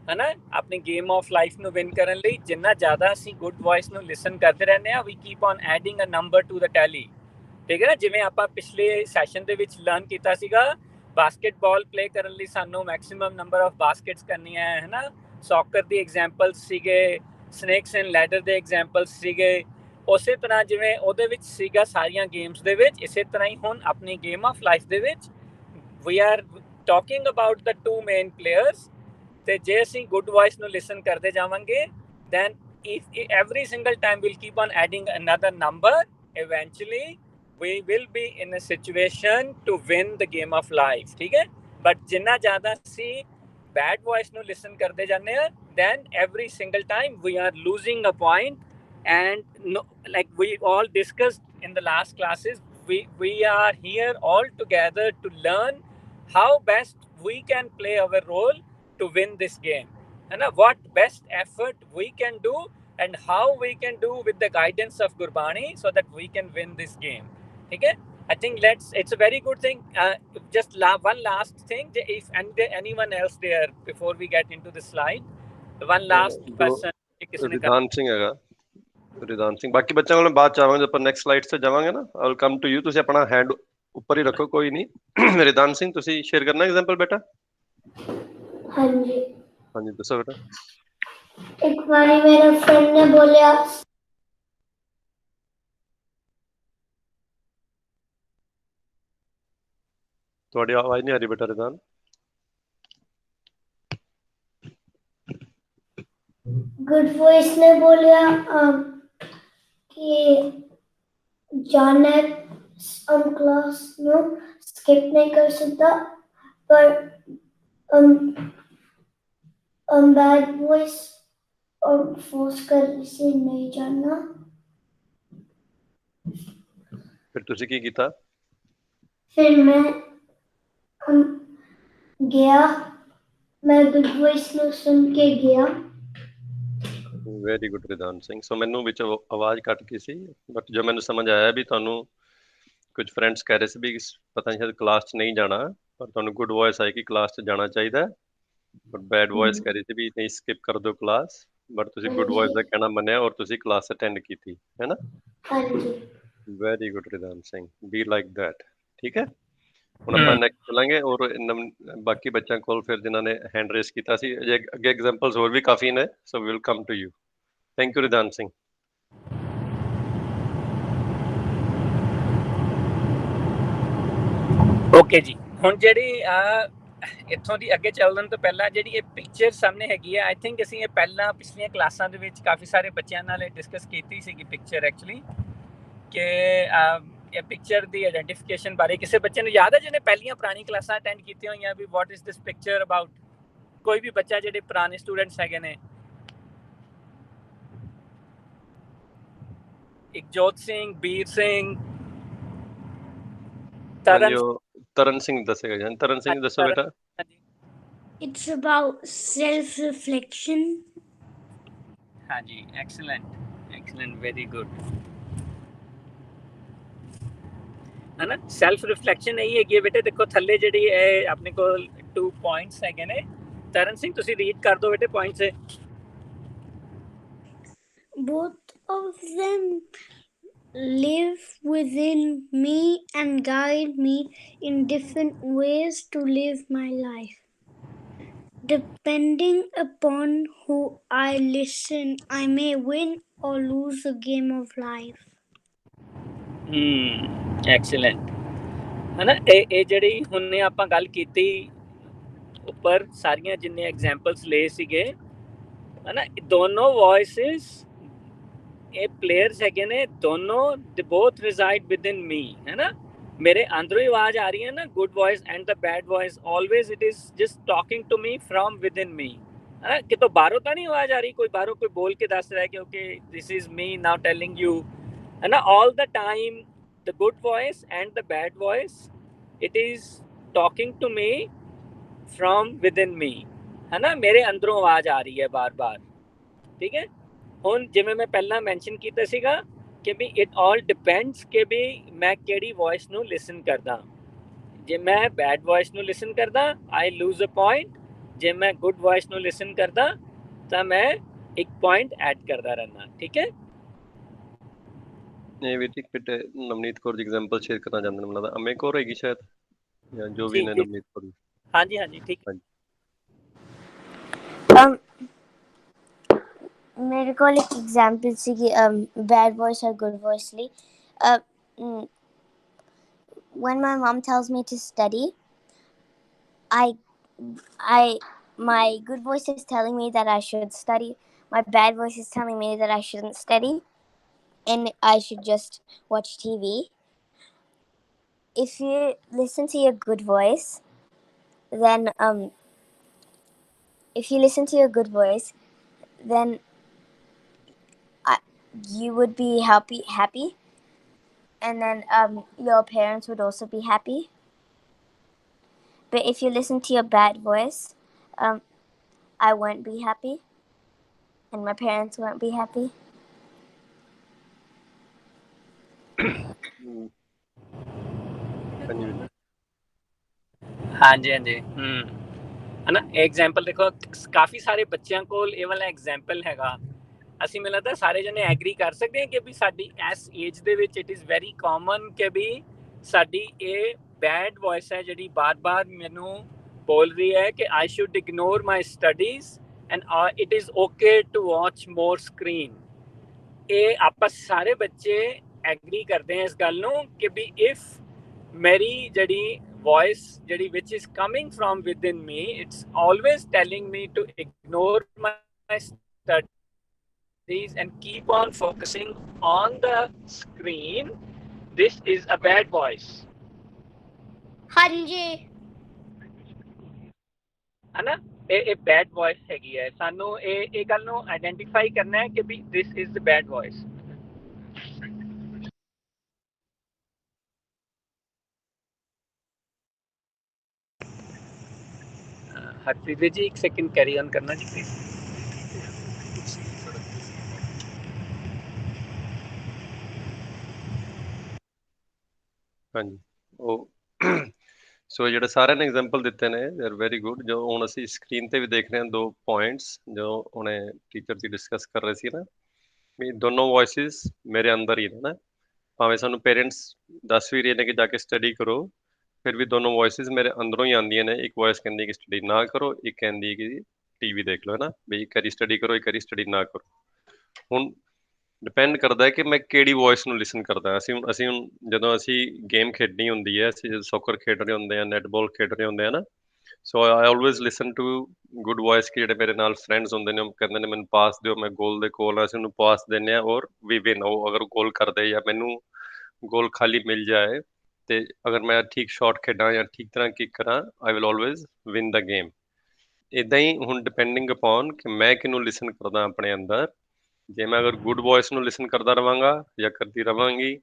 ਹੈ ਨਾ, ਆਪਣੀ ਗੇਮ ਆਫ ਲਾਈਫ ਨੂੰ ਵਿਨ ਕਰਨ ਲਈ ਜਿੰਨਾ ਜ਼ਿਆਦਾ ਅਸੀਂ ਗੁੱਡ ਵੌਇਸ ਨੂੰ ਲਿਸਨ ਕਰਦੇ ਰਹਿੰਦੇ ਹਾਂ ਵੀ keep on adding a number to the tally. ਠੀਕ ਹੈ ਨਾ, ਜਿਵੇਂ ਆਪਾਂ ਪਿਛਲੇ ਸੈਸ਼ਨ ਦੇ ਵਿੱਚ ਲਰਨ ਕੀਤਾ ਸੀਗਾ ਬਾਸਕਟਬਾਲ ਪਲੇ ਕਰਨ ਲਈ ਸਾਨੂੰ ਮੈਕਸਿਮਮ ਨੰਬਰ ਆਫ ਬਾਸਕਟਸ ਕਰਨੀਆਂ ਹੈ ਨਾ, ਸੌਕਰ ਦੀ ਐਗਜ਼ਾਮਪਲਸ ਸੀਗੇ, ਸਨੇਕਸ ਐਂਡ ਲੈਡਰ ਦੇ ਐਗਜ਼ਾਮਪਲਸ ਸੀਗੇ, ਉਸੇ ਤਰ੍ਹਾਂ ਜਿਵੇਂ ਉਹਦੇ ਵਿੱਚ ਸੀਗਾ ਸਾਰੀਆਂ ਗੇਮਸ ਦੇ ਵਿੱਚ, ਇਸੇ ਤਰ੍ਹਾਂ ਹੀ ਹੁਣ ਆਪਣੀ ਗੇਮ ਆਫ ਲਾਈਫ ਦੇ ਵਿੱਚ we are talking about the 2 main players. ਤੇ ਜੇ ਅਸੀਂ ਗੁੱਡ ਵੌਇਸ ਨੂੰ ਲਿਸਨ ਕਰਦੇ ਜਾਵਾਂਗੇ then every single time we'll keep on adding another number, eventually we will be in a situation to win the game of life, ठीक है। but जिन्ना ज़्यादा सी bad voice ਨੂੰ listen ਕਰਦੇ ਜਾਂਦੇ ਆ then every single time we are losing a point, and no, like we all discussed in the last classes, we are here all together to learn how best we can play our role to win this game, है ना, what best effort we can do and how we can do with the guidance of Gurbani so that we can win this game, ठीक है। I think it's a very good thing. Just one last thing, if anyone else there before we get into the slide, one last question ਰਿਦਾਨ Singh ਹੈਗਾ, ਰਿਦਾਨ ਸਿੰਘ, ਬਾਕੀ ਬੱਚਿਆਂ ਕੋਲ ਬਾਅਦ ਚ ਆਵਾਂਗੇ, ਆਪਾਂ ਨੈਕਸਟ ਸਲਾਈਡ ਤੇ ਜਾਵਾਂਗੇ ਨਾ, I will come to you, ਤੁਸੀਂ ਆਪਣਾ ਹੈਂਡ ਉੱਪਰ ਹੀ ਰੱਖੋ, ਕੋਈ ਨਹੀਂ। ਰਿਦਾਨ ਸਿੰਘ ਤੁਸੀਂ ਸ਼ੇਅਰ ਕਰਨਾ ਐਗਜ਼ਾਮਪਲ ਬੇਟਾ? ਹਾਂਜੀ ਹਾਂਜੀ ਦੱਸੋ ਬੇਟਾ। ਇੱਕ ਵਾਰੀ ਮੇਰਾ ਫਰੈਂਡ ਨੇ ਬੋਲਿਆ ਤੁਹਾਡੀ ਆਵਾਜ਼ ਨਹੀਂ ਆ ਰਹੀ ਬੇਟਾ ਰਿਦਾਨ। गुड वॉइस ने बोलिया कि जाने क्लास नो स्किप नहीं कर सकता, पर बैड वॉइस और फोर्स कर से नहीं जाना। ਫਿਰ ਤੁਸੀਂ ਕੀ ਕੀਤਾ? फिर मैं गया, मैं गुड वॉइस नो सुन के गया ਵੈਰੀ ਗੁੱਡ ਰਿਦਾਨ ਸਿੰਘ। ਸੋ ਮੈਨੂੰ ਵਿੱਚ ਆਵਾਜ਼ ਕੱਟ ਗਈ ਸੀ, ਬਟ ਜੋ ਮੈਨੂੰ ਸਮਝ ਆਇਆ ਵੀ ਤੁਹਾਨੂੰ ਕੁਝ ਫਰੈਂਡਸ ਕਹਿ ਰਹੇ ਸੀ ਵੀ ਪਤਾ ਨਹੀਂ ਸ਼ਾਇਦ ਕਲਾਸ 'ਚ ਨਹੀਂ ਜਾਣਾ, ਪਰ ਤੁਹਾਨੂੰ ਗੁੱਡ ਵੌਇਸ ਆਈ ਕਿ ਕਲਾਸ 'ਚ ਜਾਣਾ ਚਾਹੀਦਾ, ਬਟ ਬੈਡ ਵੌਇਸ ਕਹਿ ਰਹੀ ਸੀ ਵੀ ਨਹੀਂ ਸਕਿਪ ਕਰ ਦਿਓ ਕਲਾਸ, ਬਟ ਤੁਸੀਂ ਗੁੱਡ ਵੌਇਸ ਦਾ ਕਹਿਣਾ ਮੰਨਿਆ ਔਰ ਤੁਸੀਂ ਕਲਾਸ ਅਟੈਂਡ ਕੀਤੀ ਹੈ ਨਾ। ਹਾਂਜੀ। Very good Ridaan Singh, be like that. ਠੀਕ ਹੈ, ਹੁਣ ਆਪਾਂ ਨੈਕਸਟ ਚੱਲਾਂਗੇ ਔਰ ਬਾਕੀ ਬੱਚਿਆਂ ਕੋਲ ਫਿਰ ਜਿਨ੍ਹਾਂ ਨੇ ਹੈਂਡ ਰੇਸ ਕੀਤਾ ਸੀ ਅੱਗੇ ਐਗਜ਼ਾਮਪਲਸ ਹੋਰ ਵੀ ਕਾਫੀ ਨੇ, so we will come to you. Thank you Ridaan Singh. Okay ਜੀ, ਹੁਣ ਜਿਹੜੀ ਇੱਥੋਂ ਦੀ ਅੱਗੇ ਚੱਲਣ ਤੋਂ ਪਹਿਲਾਂ ਜਿਹੜੀ ਇਹ ਪਿਕਚਰ ਸਾਹਮਣੇ ਹੈਗੀ ਹੈ, ਆਈ ਥਿੰਕ ਅਸੀਂ ਇਹ ਪਹਿਲਾਂ ਪਿਛਲੀਆਂ ਕਲਾਸਾਂ ਦੇ ਵਿੱਚ ਕਾਫੀ ਸਾਰੇ ਬੱਚਿਆਂ ਨਾਲ ਡਿਸਕਸ ਕੀਤੀ ਸੀਗੀ ਪਿਕਚਰ ਐਕਚੁਅਲੀ, ਕਿ ਇਹ ਪਿਕਚਰ ਦੀ ਆਇਡੈਂਟੀਫਿਕੇਸ਼ਨ ਬਾਰੇ ਕਿਸੇ ਬੱਚੇ ਨੂੰ ਯਾਦ ਹੈ ਜਿਹਨੇ ਪਹਿਲੀਆਂ ਪੁਰਾਣੀ ਕਲਾਸਾਂ ਅਟੈਂਡ ਕੀਤੀਆਂ ਹੋਈਆਂ ਵੀ what is this picture about? ਕੋਈ ਵੀ ਬੱਚਾ ਜਿਹੜੇ ਪੁਰਾਣੇ ਸਟੂਡੈਂਟਸ ਹੈਗੇ ਨੇ, ਇਕਜੋਤ ਸਿੰਘ, ਬੀਰ ਸਿੰਘ, ਤਰਨ ਸਿੰਘ ਦੱਸੇਗਾ ਜੀ। ਤਰਨ ਸਿੰਘ ਦੱਸੋ ਬੇਟਾ। It's about self-reflection. ਹਾਂਜੀ, excellent, very good। है ना, ਸੈਲਫ ਰਿਫਲੈਕਸ਼ਨ ਇਹੀ ਹੈਗੀ ਹੈ ਬੇਟੇ। ਦੇਖੋ ਥੱਲੇ ਜਿਹੜੀ ਇਹ ਆਪਣੇ ਕੋਲ 2 ਪੁਆਇੰਟਸ ਹੈਗੇ ਨੇ, ਤਰਨ ਸਿੰਘ ਤੁਸੀਂ ਰੀਡ ਕਰ ਦਿਓ ਬੇਟੇ points. Both of them live within me and guide me in different ways to live my life. Depending upon who I listen, I may win or lose the game of life. Excellent. ਹੈ ਨਾ, ਇਹ ਜਿਹੜੀ ਹੁਣ ਆਪਾਂ ਗੱਲ ਕੀਤੀ ਉੱਪਰ ਸਾਰੀਆਂ ਜਿੰਨੇ ਐਗਜ਼ਾਮਪਲਸ ਲਏ ਸੀਗੇ, ਹੈ ਨਾ, ਦੋਨੋਂ ਵੌਇਸਿਸ ਇਹ ਪਲੇਅਰਸ ਹੈਗੇ ਨੇ ਦੋਨੋਂ, ਦੇ ਬੋਥ ਰਿਜ਼ਾਈਡ ਵਿਦਿਨ ਮੀ। ਹੈ ਨਾ, ਮੇਰੇ ਅੰਦਰੋਂ ਹੀ ਆਵਾਜ਼ ਆ ਰਹੀ ਹੈ ਨਾ, good voice and the bad voice, always it is just talking to me from within me. ਹੈ ਨਾ, ਕਿਤੋਂ ਬਾਹਰੋਂ ਤਾਂ ਨਹੀਂ ਆਵਾਜ਼ ਆ ਰਹੀ, ਕੋਈ ਬਾਹਰੋਂ ਕੋਈ ਬੋਲ ਕੇ ਦੱਸ ਰਿਹਾ ਕਿ okay this is me now telling you. ਹੈ ਨਾ, all the time the good voice and the bad voice it is talking to me from within me. ਹੈ ਨਾ, ਮੇਰੇ ਅੰਦਰੋਂ ਆਵਾਜ਼ ਆ ਰਹੀ ਹੈ ਬਾਰ-ਬਾਰ। ਠੀਕ ਹੈ, ਹੁਣ ਜਿਵੇਂ ਮੈਂ ਪਹਿਲਾਂ ਮੈਂਸ਼ਨ ਕੀਤਾ ਸੀਗਾ ਕਿ ਵੀ ਇਟ ਆਲ ਡਿਪੈਂਡਸ ਕਿ ਵੀ ਮੈਂ ਕਿਹੜੀ ਵੌਇਸ ਨੂੰ ਲਿਸਨ ਕਰਦਾ। ਜੇ ਮੈਂ ਬੈਡ ਵੌਇਸ ਨੂੰ ਲਿਸਨ ਕਰਦਾ ਆਈ ਲੂਜ਼ ਅ ਪੁਆਇੰਟ, ਜੇ ਮੈਂ ਗੁੱਡ ਵੌਇਸ ਨੂੰ ਲਿਸਨ ਕਰਦਾ ਤਾਂ ਮੈਂ ਇੱਕ ਪੁਆਇੰਟ ਐਡ ਕਰਦਾ ਰਹਿਣਾ। ਠੀਕ ਹੈ, ਇਹ ਵੀ ਇੱਕ ਬੇਟੇ ਨਵਨੀਤ ਕੌਰ ਦੀ ਐਗਜ਼ਾਮਪਲ ਸ਼ੇਅਰ ਕਰਨਾ ਚਾਹੁੰਦੇ ਨੇ, ਮੈਨੂੰ ਲੱਗਦਾ ਅਮੇ ਕੌਰ ਹੈਗੀ ਸ਼ਾਇਦ, ਜਾਂ ਜੋ ਵੀ ਨੇ ਨਵਨੀਤ ਕੌਰ। ਹਾਂਜੀ ਠੀਕ। ਮੇਰੇ ਕੋਲ ਇੱਕ ਐਗਜ਼ਾਮਪਲ ਸੀ ਕਿ bad voice or good voice ਲਈ। When my mom tells me to study, my good voice is telling me that I should study. My bad voice is telling me that I shouldn't study and I should just watch TV. If you listen to your good voice, then you would be happy, and then your parents would also be happy. But if you listen to your bad voice, I won't be happy, and my parents won't be happy. ਹਾਂਜੀ ਹੈ ਨਾ, ਐਗਜ਼ਾਮਪਲ ਦੇਖੋ ਕਾਫੀ ਸਾਰੇ ਬੱਚਿਆਂ ਕੋਲ ਇਹ ਵਾਲਾ ਐਗਜ਼ਾਮਪਲ ਹੈਗਾ। ਅਸੀਂ ਮੈਨੂੰ ਲੱਗਦਾ ਸਾਰੇ ਜਣੇ ਐਗਰੀ ਕਰ ਸਕਦੇ ਹਾਂ ਕਿ ਵੀ ਸਾਡੀ ਇਸ ਏਜ ਦੇ ਵਿੱਚ ਇਟ ਇਜ਼ ਵੈਰੀ ਕਾਮਨ ਕਿ ਵੀ ਸਾਡੀ ਇਹ ਬੈਡ ਵੌਇਸ ਹੈ ਜਿਹੜੀ ਬਾਰ-ਬਾਰ ਮੈਨੂੰ ਬੋਲ ਰਹੀ ਹੈ ਕਿ I should ignore my studies and it is okay to watch more screen. ਇਹ ਆਪਾਂ ਸਾਰੇ ਬੱਚੇ ਐਗਰੀ ਕਰਦੇ ਹਾਂ ਇਸ ਗੱਲ ਨੂੰ ਕਿ ਵੀ ਇਫ ਮੇਰੀ ਜਿਹੜੀ voice ਜਿਹੜੀ which is coming from within me, it's always telling me to ignore my studies and keep on focusing on the screen, this is a bad voice. ਹਾਂਜੀ, ਹੈ ਨਾ, ਇਹ bad voice ਹੈਗੀ ਹੈ। ਸਾਨੂੰ ਇਹ ਗੱਲ ਨੂੰ ਆਈਡੈਂਟੀਫਾਈ ਕਰਨਾ ਹੈ ਕਿ ਵੀ this is the bad voice। Harpreet जी एक सेकंड कैरी ऑन करना जी प्लीज। ਹਾਂਜੀ ਉਹ ਸੋ ਜਿਹੜੇ ਸਾਰਿਆਂ ਨੇ ਐਗਜ਼ਾਮਪਲ ਦਿੱਤੇ ਨੇ ਦੇ ਆਰ ਵੈਰੀ ਗੁੱਡ। ਜੋ ਹੁਣ ਅਸੀਂ ਸਕਰੀਨ ਤੇ ਵੀ ਦੇਖ ਰਹੇ ਹਾਂ ਦੋ ਪੁਆਇੰਟਸ ਜੋ ਹੁਣੇ ਟੀਚਰ ਜੀ ਡਿਸਕਸ ਕਰ ਰਹੇ ਸੀ ਨਾ, ਵੀ ਦੋਨੋਂ ਵੌਇਸਿਸ ਮੇਰੇ ਅੰਦਰ ਹੀ ਨੇ ਨਾ, ਭਾਵੇਂ ਸਾਨੂੰ ਪੇਰੈਂਟਸ ਦੱਸ ਵੀ ਰਹੇ ਨੇ ਕਿ ਜਾ ਕੇ ਸਟੱਡੀ ਕਰੋ, ਫਿਰ ਵੀ ਦੋਨੋਂ ਵੌਇਸਿਸ ਮੇਰੇ ਅੰਦਰੋਂ ਹੀ ਆਉਂਦੀਆਂ ਨੇ। ਇੱਕ ਵੌਇਸ ਕਹਿੰਦੀ ਹੈ ਕਿ ਸਟੱਡੀ ਨਾ ਕਰੋ, ਇੱਕ ਕਹਿੰਦੀ ਹੈ ਕਿ ਟੀਵੀ ਦੇਖ ਲਓ, ਹੈ ਨਾ, ਵੀ ਇੱਕ ਵਾਰੀ ਸਟੱਡੀ ਕਰੋ, ਇੱਕ ਵਾਰੀ ਸਟੱਡੀ ਨਾ ਕਰੋ। ਹੁਣ ਡਿਪੈਂਡ ਕਰਦਾ ਹੈ ਕਿ ਮੈਂ ਕਿਹੜੀ ਵੌਇਸ ਨੂੰ ਲਿਸਨ ਕਰਦਾ। ਅਸੀਂ ਹੁਣ ਜਦੋਂ ਅਸੀਂ ਗੇਮ ਖੇਡਣੀ ਹੁੰਦੀ ਹੈ, ਅਸੀਂ ਸੋਕਰ ਖੇਡ ਰਹੇ ਹੁੰਦੇ ਆ, ਨੈਟਬਾਲ ਖੇਡ ਰਹੇ ਹੁੰਦੇ ਆ ਨਾ, so I always listen to good voice. ਕਿ ਜਿਹੜੇ ਮੇਰੇ ਨਾਲ ਫਰੈਂਡਸ ਹੁੰਦੇ ਨੇ ਉਹ ਕਹਿੰਦੇ ਨੇ ਮੈਨੂੰ ਪਾਸ ਦਿਓ, ਮੈਂ ਗੋਲ ਦੇ ਕੋਲ, ਅਸੀਂ ਉਹਨੂੰ ਪਾਸ ਦਿੰਦੇ ਹਾਂ ਔਰ ਵੀ ਵਿਨ। ਉਹ ਅਗਰ ਗੋਲ ਕਰਦੇ ਜਾਂ ਮੈਨੂੰ ਗੋਲ ਖਾਲੀ ਮਿਲ ਜਾਏ, ਤੇ ਅਗਰ ਮੈਂ ਠੀਕ ਸ਼ਾਟ ਖੇਡਾਂ ਜਾਂ ਠੀਕ ਤਰ੍ਹਾਂ ਕਿਕ ਕਰਾਂ, I will always win the game. ਇਦਾਂ ਹੀ ਹੁਣ ਡਿਪੈਂਡਿੰਗ ਅਪੋਨ ਕਿ ਮੈਂ ਕਿਹਨੂੰ ਲਿਸਨ ਕਰਦਾ ਆਪਣੇ ਅੰਦਰ। ਜੇ ਮੈਂ ਅਗਰ ਗੁੱਡ ਵੌਇਸ ਨੂੰ ਲਿਸਨ ਕਰਦਾ ਰਵਾਂਗਾ ਜਾਂ ਕਰਦੀ ਰਵਾਂਗੀ,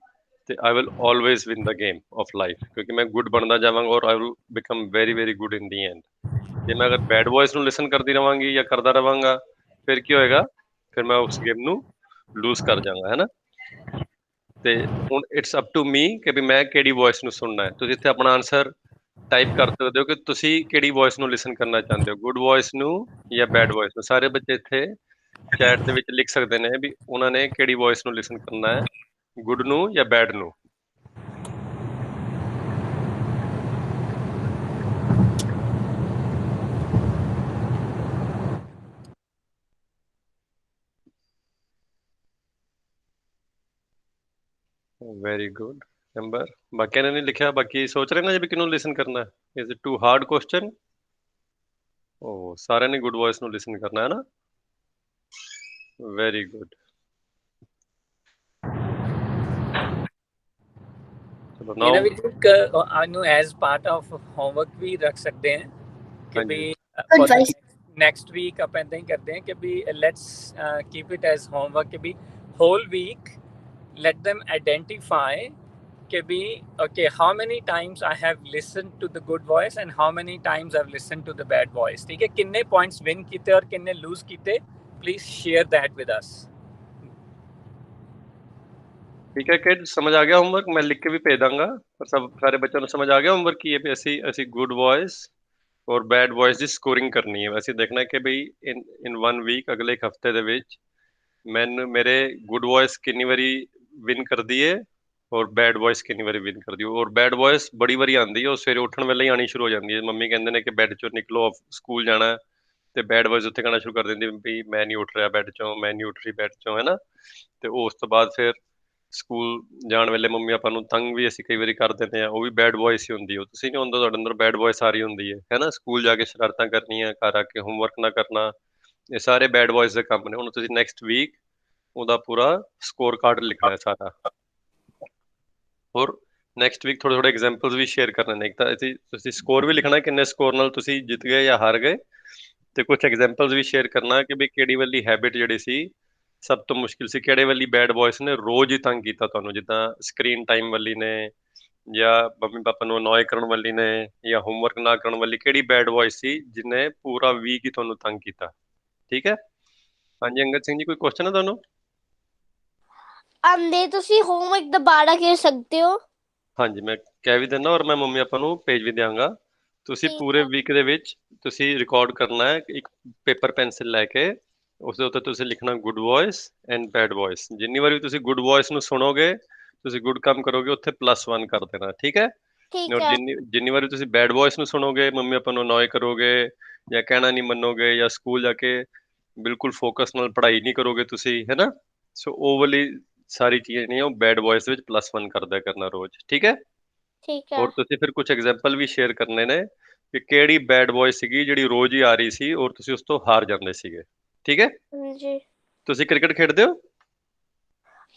ਤੇ I will always win the game of life, ਕਿਉਂਕਿ ਮੈਂ ਗੁੱਡ ਬਣਦਾ ਜਾਵਾਂਗਾ ਔਰ I will become very very good in the and. ਜੇ ਮੈਂ ਅਗਰ ਬੈਡ ਵੌਇਸ ਨੂੰ ਲਿਸਨ ਕਰਦੀ ਰਵਾਂਗੀ ਜਾਂ ਕਰਦਾ ਰਵਾਂਗਾ, ਫਿਰ ਕੀ ਹੋਏਗਾ, ਫਿਰ ਮੈਂ ਉਸ ਗੇਮ ਨੂੰ ਲੂਜ਼ ਕਰ ਜਾਵਾਂਗਾ, ਹੈ ਨਾ। ਤੇ ਹੁਣ ਇਟਸ ਅਪ ਟੂ ਮੀ ਕਿ ਵੀ ਮੈਂ ਕਿਹੜੀ ਵੌਇਸ ਨੂੰ ਸੁਣਨਾ ਹੈ। ਤੁਸੀਂ ਇੱਥੇ ਆਪਣਾ ਆਨਸਰ ਟਾਈਪ ਕਰ ਸਕਦੇ ਹੋ ਕਿ ਤੁਸੀਂ ਕਿਹੜੀ ਵੌਇਸ ਨੂੰ ਲਿਸਨ ਕਰਨਾ ਚਾਹੁੰਦੇ ਹੋ, ਗੁੱਡ ਵੌਇਸ ਨੂੰ ਜਾਂ ਬੈਡ ਵੌਇਸ ਨੂੰ। ਸਾਰੇ ਬੱਚੇ ਇੱਥੇ ਚੈਟ ਦੇ ਵਿੱਚ ਲਿਖ ਸਕਦੇ ਨੇ ਵੀ ਉਹਨਾਂ ਨੇ ਕਿਹੜੀ ਵੌਇਸ ਨੂੰ ਲਿਸਨ ਕਰਨਾ ਹੈ, ਗੁੱਡ ਨੂੰ ਜਾਂ ਬੈਡ ਨੂੰ। Very good number. ਬਾਕੀਆਂ ਨੇ ਨਹੀਂ ਲਿਖਿਆ, ਬਾਕੀ ਸੋਚ ਰਹੇ ਨਾ ਜੀ ਕਿਹਨੂੰ ਲਿਸਨ ਕਰਨਾ। Is it too hard question? ਉਹ ਸਾਰਿਆਂ ਨੇ ਗੁੱਡ ਵੌਇਸ ਨੂੰ ਲਿਸਨ ਕਰਨਾ ਹੈ ਨਾ, ਵੈਰੀ ਗੁੱਡ। ਚਲੋ ਇਹਨਾਂ ਨਾਓ ਵਿੱਚ ਇੱਕ ਨੂੰ ਐਜ਼ ਪਾਰਟ ਆਫ ਹੋਮਵਰਕ ਵੀ ਰੱਖ ਸਕਦੇ ਹਾਂ ਕਿ ਹਾਂਜੀ ਵੀ Good advice. ਨੈਕਸਟ ਵੀਕ ਆਪਾਂ ਇਦਾਂ ਹੀ ਕਰਦੇ ਹਾਂ ਕਿ ਵੀ let's keep it as homework ਕਿ ਵੀ whole week let them identify ਕਿ ਵੀ okay how many times I have listened to the good voice and how many times I've listened to the bad voice। ਠੀਕ ਹੈ, ਕਿੰਨੇ ਪੁਆਇੰਟਸ ਵਿਨ ਕੀਤੇ ਔਰ ਕਿੰਨੇ ਲੂਜ਼ ਕੀਤੇ, please share that with us। ਠੀਕ ਹੈ ਕਿਡ, ਸਮਝ ਆ ਗਿਆ ਹੋਮਵਰਕ? ਮੈਂ ਲਿਖ ਕੇ ਵੀ ਭੇਜ ਦਾਂਗਾ, ਪਰ ਸਾਰੇ ਬੱਚਿਆਂ ਨੂੰ ਸਮਝ ਆ ਗਿਆ ਹੋਮਵਰਕ ਕੀ ਹੈ ਵੀ ਅਸੀਂ ਗੁੱਡ ਵੌਇਸ ਔਰ ਬੈਡ ਵੌਇਸ ਦੀ ਸਕੋਰਿੰਗ ਕਰਨੀ ਹੈ। ਅਸੀਂ ਦੇਖਣਾ ਕਿ ਬਈ ਇਨ 1 ਵੀਕ, ਅਗਲੇ ਇੱਕ ਹਫਤੇ ਦੇ ਵਿੱਚ ਮੇਰੇ ਗੁੱਡ ਵੌਇਸ ਕਿੰਨੀ ਵਾਰੀ ਵਿਨ ਕਰਦੀ ਹੈ ਔਰ ਬੈਡ ਵੌਇਸ ਕਿੰਨੀ ਵਾਰੀ ਵਿਨ ਕਰਦੀ ਹੈ। ਔਰ ਬੈਡ ਵੌਇਸ ਬੜੀ ਵਾਰੀ ਆਉਂਦੀ ਹੈ, ਉਹ ਸਵੇਰੇ ਉੱਠਣ ਵੇਲੇ ਹੀ ਆਣੀ ਸ਼ੁਰੂ ਹੋ ਜਾਂਦੀ ਹੈ। ਮੰਮੀ ਕਹਿੰਦੇ ਨੇ ਕਿ ਬੈੱਡ ਚੋਂ ਨਿਕਲੋ, ਸਕੂਲ ਜਾਣਾ, ਤੇ ਬੈਡ ਵੌਇਸ ਉੱਥੇ ਕਹਿਣਾ ਸ਼ੁਰੂ ਕਰ ਦਿੰਦੀ ਵੀ ਮੈਂ ਨਹੀਂ ਉੱਠ ਰਿਹਾ ਬੈੱਡ ਚੋਂ, ਮੈਂ ਨਹੀਂ ਉੱਠ ਰਹੀ ਬੈੱਡ ਚੋਂ, ਹੈ ਨਾ। ਤੇ ਉਸ ਤੋਂ ਬਾਅਦ ਫਿਰ ਸਕੂਲ ਜਾਣ ਵੇਲੇ ਮੰਮੀ ਆਪਾਂ ਨੂੰ ਤੰਗ ਵੀ ਅਸੀਂ ਕਈ ਵਾਰੀ ਕਰ ਦਿੰਦੇ ਹਾਂ, ਉਹ ਵੀ ਬੈਡ ਵੌਇਸ ਹੀ ਹੁੰਦੀ ਹੈ। ਉਹ ਤੁਸੀਂ ਨਹੀਂ ਹੁੰਦਾ, ਤੁਹਾਡੇ ਅੰਦਰ ਬੈਡ ਵੌਇਸ ਆ ਰਹੀ ਹੁੰਦੀ ਹੈ ਨਾ। ਸਕੂਲ ਜਾ ਕੇ ਸ਼ਰਾਰਤਾਂ ਕਰਨੀਆਂ, ਘਰ ਆ ਕੇ ਹੋਮਵਰਕ ਨਾ ਕਰਨਾ, ਇਹ ਸਾਰੇ ਬੈਡ ਵੌਇਸ ਦੇ ਕੰਮ ਨੇ। ਹੁਣ ਤੁਸੀਂ ਨੈਕਸਟ ਵੀਕ ਉਹਦਾ ਪੂਰਾ ਸਕੋਰ ਕਾਰਡ ਲਿਖਣਾ ਹੈ ਸਾਰਾ। ਹੋਰ ਨੈਕਸਟ ਵੀਕ ਥੋੜੇ ਐਗਜ਼ਾਮਪਲਸ ਵੀ ਸ਼ੇਅਰ ਕਰਨੇ ਨੇ। ਇੱਕ ਤਾਂ ਤੁਸੀਂ ਸਕੋਰ ਵੀ ਲਿਖਣਾ, ਕਿੰਨੇ ਸਕੋਰ ਨਾਲ ਤੁਸੀਂ ਜਿੱਤ ਗਏ ਜਾਂ ਹਾਰ ਗਏ, ਤੇ ਕੁਝ ਐਗਜ਼ਾਮਪਲਸ ਵੀ ਸ਼ੇਅਰ ਕਰਨਾ ਕਿ ਵੀ ਕਿਹੜੀ ਵਾਲੀ ਹੈਬਿਟ ਜਿਹੜੀ ਸੀ ਸਭ ਤੋਂ ਮੁਸ਼ਕਿਲ ਸੀ, ਕਿਹੜੇ ਵਾਲੀ ਬੈਡ ਵੌਇਸ ਨੇ ਰੋਜ਼ ਹੀ ਤੰਗ ਕੀਤਾ ਤੁਹਾਨੂੰ, ਜਿੱਦਾਂ ਸਕਰੀਨ ਟਾਈਮ ਵਾਲੀ ਨੇ, ਜਾਂ ਮੰਮੀ ਪਾਪਾ ਨੂੰ ਅਨੋਏ ਕਰਨ ਵਾਲੀ ਨੇ, ਜਾਂ ਹੋਮਵਰਕ ਨਾ ਕਰਨ ਵਾਲੀ। ਕਿਹੜੀ ਬੈਡ ਵੌਇਸ ਸੀ ਜਿਹਨੇ ਪੂਰਾ ਵੀਕ ਹੀ ਤੁਹਾਨੂੰ ਤੰਗ ਕੀਤਾ। ਠੀਕ ਹੈ, ਹਾਂਜੀ ਅੰਗਦ ਸਿੰਘ ਜੀ ਕੋਈ ਕੁਐਸਚਨ ਹੈ ਤੁਹਾਨੂੰ? ਦੇ ਤੁਸੀਂ ਹੋਮਵਰਕ ਦੁਬਾਰਾ ਕਰ ਸਕਦੇ ਹੋ? ਹਾਂਜੀ ਮੈਂ ਕਹਿ ਵੀ ਦਿੰਦਾ ਔਰ ਮੈਂ ਮੰਮੀ ਪਾਪਾ ਨੂੰ ਭੇਜ ਵੀ ਦਿਆਂਗਾ। ਤੁਸੀਂ ਠੀਕ ਪੂਰੇ ਹੈ। ਵੀਕ ਦੇ ਵਿੱਚ ਤੁਸੀਂ ਰਿਕਾਰਡ ਕਰਨਾ ਹੈ, ਇੱਕ ਪੇਪਰ ਪੈਨਸਿਲ ਲੈ ਕੇ ਉਸ ਦੇ ਉੱਤੇ ਤੁਸੀਂ ਲਿਖਣਾ good voice and bed voice. ਜਿੰਨੀ ਵਾਰੀ ਤੁਸੀਂ ਗੁੱਡ ਵੌਇਸ ਨੂੰ ਸੁਣੋਗੇ, ਤੁਸੀਂ ਗੁੱਡ ਕੰਮ ਕਰੋਗੇ, ਉੱਥੇ +1 ਕਰ ਦੇਣਾ। ਠੀਕ ਹੈ, ਠੀਕ ਔਰ ਹੈ। ਜਿੰਨੀ ਵਾਰੀ ਤੁਸੀਂ ਬੈਡ ਵੌਇਸ ਨੂੰ ਸੁਣੋਗੇ, ਮੰਮੀ ਪਾਪਾ ਨੂੰ ਅਨੋਏ ਕਰੋਗੇ ਜਾਂ ਕਹਿਣਾ ਨਹੀਂ ਮੰਨੋਗੇ ਜਾਂ ਸਕੂਲ ਜਾ ਕੇ ਬਿਲਕੁਲ ਫੋਕਸ ਨਾਲ ਪੜ੍ਹਾਈ ਨਹੀਂ ਕਰੋਗੇ ਤੁਸੀਂ, ਹੈ ਨਾ, ਸੋ ਉਹ ਵਾਲੀ ਸਾਰੀ ਚੀਜ਼ਾਂ ਨਹੀਂ, ਉਹ ਬੈਡ ਵੌਇਸ ਵਿੱਚ +1 ਕਰਦਿਆ ਕਰਨਾ ਰੋਜ਼। ਠੀਕ ਹੈ, ਠੀਕ ਹੈ। ਔਰ ਤੁਸੀਂ ਫਿਰ ਕੁਝ ਐਗਜ਼ਾਮਪਲ ਵੀ ਸ਼ੇਅਰ ਕਰਨੇ ਨੇ ਕਿ ਕਿਹੜੀ ਬੈਡ ਵੌਇਸ ਸੀਗੀ ਜਿਹੜੀ ਰੋਜ਼ ਹੀ ਆ ਰਹੀ ਸੀ ਔਰ ਤੁਸੀਂ ਉਸ ਤੋਂ ਹਾਰ ਜਾਂਦੇ ਸੀਗੇ। ਠੀਕ ਹੈ, ਹਾਂਜੀ। ਤੁਸੀਂ ਕ੍ਰਿਕਟ ਖੇਡਦੇ ਹੋ?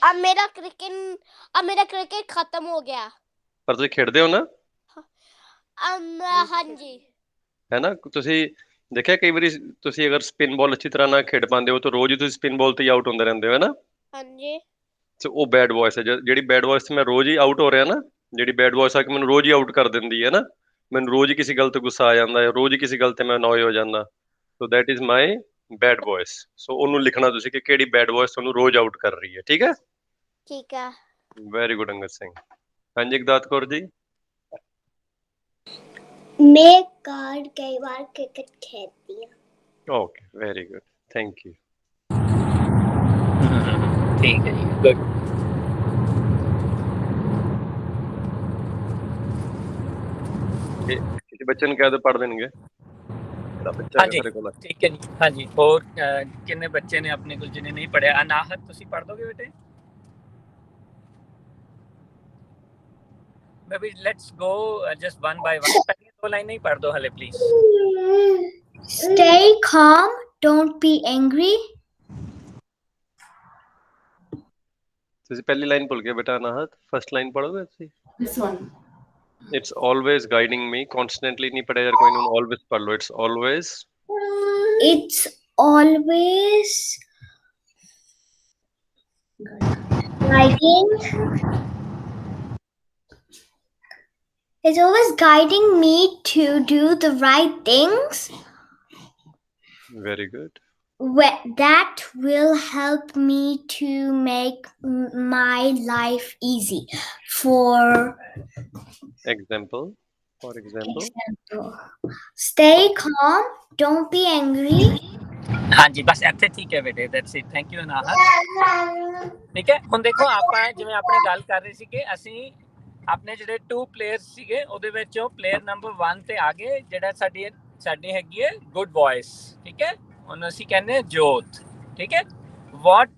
अब मेरा क्रिकेट खत्म हो गया। ਪਰ ਤੁਸੀਂ ਖੇਡਦੇ ਹੋ ਨਾ? ਹਾਂਜੀ। ਹੈ ਨਾ, ਤੁਸੀਂ ਦੇਖਿਆ ਕਈ ਵਾਰੀ ਤੁਸੀਂ ਅਗਰ ਸਪਿਨ ਬਾਲ ਅੱਛੀ ਤਰ੍ਹਾਂ ਨਾਲ ਖੇਡ ਪਾਉਂਦੇ ਹੋ ਤਾਂ ਰੋਜ਼ ਹੀ ਤੁਸੀਂ ਸਪਿਨ ਬਾਲ ਤੇ ਹੀ ਆਊਟ ਹੁੰਦੇ ਰਹਿੰਦੇ ਹੋ, ਹੈ ਨਾ। ਹਾਂਜੀ। ਸੋ ਉਹ ਬੈਡ ਵੌਇਸ ਹੈ। ਜਿਹੜੀ ਬੈਡ ਵੌਇਸ ਮੈਂ ਰੋਜ਼ ਹੀ ਆਊਟ ਹੋ ਰਿਹਾ ਨਾ, ਜਿਹੜੀ ਬੈਡ ਵੌਇਸ ਆ ਕੇ ਮੈਨੂੰ ਰੋਜ਼ ਹੀ ਆਊਟ ਕਰ ਦਿੰਦੀ ਹੈ ਨਾ, ਮੈਨੂੰ ਰੋਜ਼ ਹੀ ਕਿਸੇ ਗੱਲ ਤੇ ਗੁੱਸਾ ਆ ਜਾਂਦਾ ਹੈ, ਰੋਜ਼ ਹੀ ਕਿਸੇ ਗੱਲ ਤੇ ਮੈਂ ਅਨੋਏ ਹੋ ਜਾਂਦਾ, so that is my bad voice. So ਉਹਨੂੰ ਲਿਖਣਾ ਤੁਸੀਂ ਕਿ ਕਿਹੜੀ ਬੈਡ ਵੌਇਸ ਤੁਹਾਨੂੰ ਰੋਜ਼ ਆਊਟ ਕਰ ਰਹੀ ਹੈ। ਠੀਕ ਹੈ, ਠੀਕ ਹੈ। Very good Angad Singh. ਹਾਂਜੀ ਗੁਰਦਾਤ ਕੌਰ ਜੀ। मैं कार्ड कई बार क्रिकेट खेलती हूँ। Okay very good thank you. ठीक है जी गुड। किसी बच्चे ਨੂੰ ਕਹਿ ਦਿਓ ਪੜ੍ਹ ਦੇਣਗੇ ਜਿਹੜਾ ਬੱਚਾ ਹਾਂਜੀ ਮੇਰੇ ਕੋਲ। ਠੀਕ ਹੈ ਜੀ। ਹਾਂਜੀ ਹੋਰ ਕਿੰਨੇ ਬੱਚੇ ਨੇ ਆਪਣੇ ਕੋਲ ਜਿਹਨੇ ਨਹੀਂ ਪੜਿਆ? ਅਨਾਹਤ ਤੁਸੀਂ ਪੜ੍ਹ ਦੋਗੇ ਬੇਟੇ? Maybe let's go just one by one. पहली दो लाइनें ही पढ़ दो हले please. Stay calm, don't be angry. ਤੁਸੀਂ ਪਹਿਲੀ ਲਾਈਨ ਭੁੱਲ ਗਏ ਬੇਟਾ ਅਨਾਹਤ, ਫਸਟ ਲਾਈਨ ਪੜੋਗੇ ਤੁਸੀਂ? This one. It's always guiding me, constantly ਨਹੀਂ ਪੜਿਆ ਯਾਰ ਕੋਈ ਨੂੰ, always ਪੜ੍ਹ ਲਓ। It's always guiding me to do the right things. very good. That will help me to make my life easy. For example, stay calm, don't be angry. ਹਾਂਜੀ ਬਸ ਇੱਥੇ ਠੀਕ ਹੈ ਬੇਟੇ, ਦੈਟਸ ਇਟ, ਥੈਂਕ ਯੂ ਅਨਾਹਤ। ਠੀਕ ਹੈ ਹੁਣ ਦੇਖੋ ਆਪਾਂ ਜਿਵੇਂ ਆਪਣੇ ਗੱਲ ਕਰ ਰਹੇ ਸੀ ਕਿ ਅਸੀਂ ਆਪਣੇ ਜਿਹੜੇ 2 ਪਲੇਅਰਸ ਸੀਗੇ ਉਹਦੇ ਵਿੱਚੋਂ ਪਲੇਅਰ ਨੰਬਰ 1 ਤੇ ਆ ਗਏ ਜਿਹੜਾ ਸਾਡੀ ਹੈਗੀ ਹੈ ਗੁੱਡ ਵੌਇਸ। ਠੀਕ ਹੈ ਉਹਨੂੰ ਅਸੀਂ ਕਹਿੰਦੇ ਹਾਂ ਜੋਤ। ਠੀਕ ਹੈ ਵਾਟ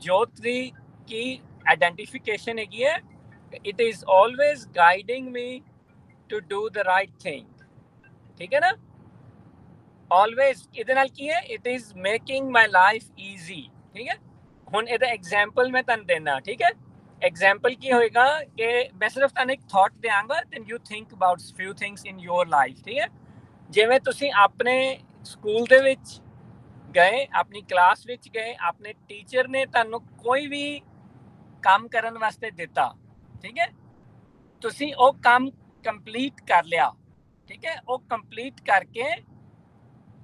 ਜੋਤ ਦੀ ਕੀ ਆਈਡੈਂਟੀਫਿਕੇਸ਼ਨ ਹੈਗੀ ਹੈ? It is always guiding me to do the right thing. ਠੀਕ ਹੈ ਨਾ? always ਇਹਦੇ ਨਾਲ ਕੀ ਹੈ? it is making my life easy। ਠੀਕ ਹੈ ਹੁਣ ਇਹਦਾ ਐਗਜ਼ਾਮਪਲ ਮੈਂ ਤੁਹਾਨੂੰ ਦੇਣਾ। ਠੀਕ ਹੈ ਐਗਜ਼ਾਮਪਲ ਕੀ ਹੋਏਗਾ ਕਿ ਮੈਂ ਸਿਰਫ ਤੁਹਾਨੂੰ ਇੱਕ ਥਾਟ ਦਿਆਂਗਾ then you think about few things in your life। ਠੀਕ ਹੈ ਜਿਵੇਂ ਤੁਸੀਂ ਆਪਣੇ ਸਕੂਲ ਦੇ ਵਿੱਚ ਗਏ, ਆਪਣੀ ਕਲਾਸ ਵਿੱਚ ਗਏ, ਆਪਣੇ ਟੀਚਰ ਨੇ ਤੁਹਾਨੂੰ ਕੋਈ ਵੀ ਕੰਮ ਕਰਨ ਵਾਸਤੇ ਦਿੱਤਾ। ਠੀਕ ਹੈ ਤੁਸੀਂ ਉਹ ਕੰਮ ਕੰਪਲੀਟ ਕਰ ਲਿਆ। ਠੀਕ ਹੈ ਉਹ ਕੰਪਲੀਟ ਕਰਕੇ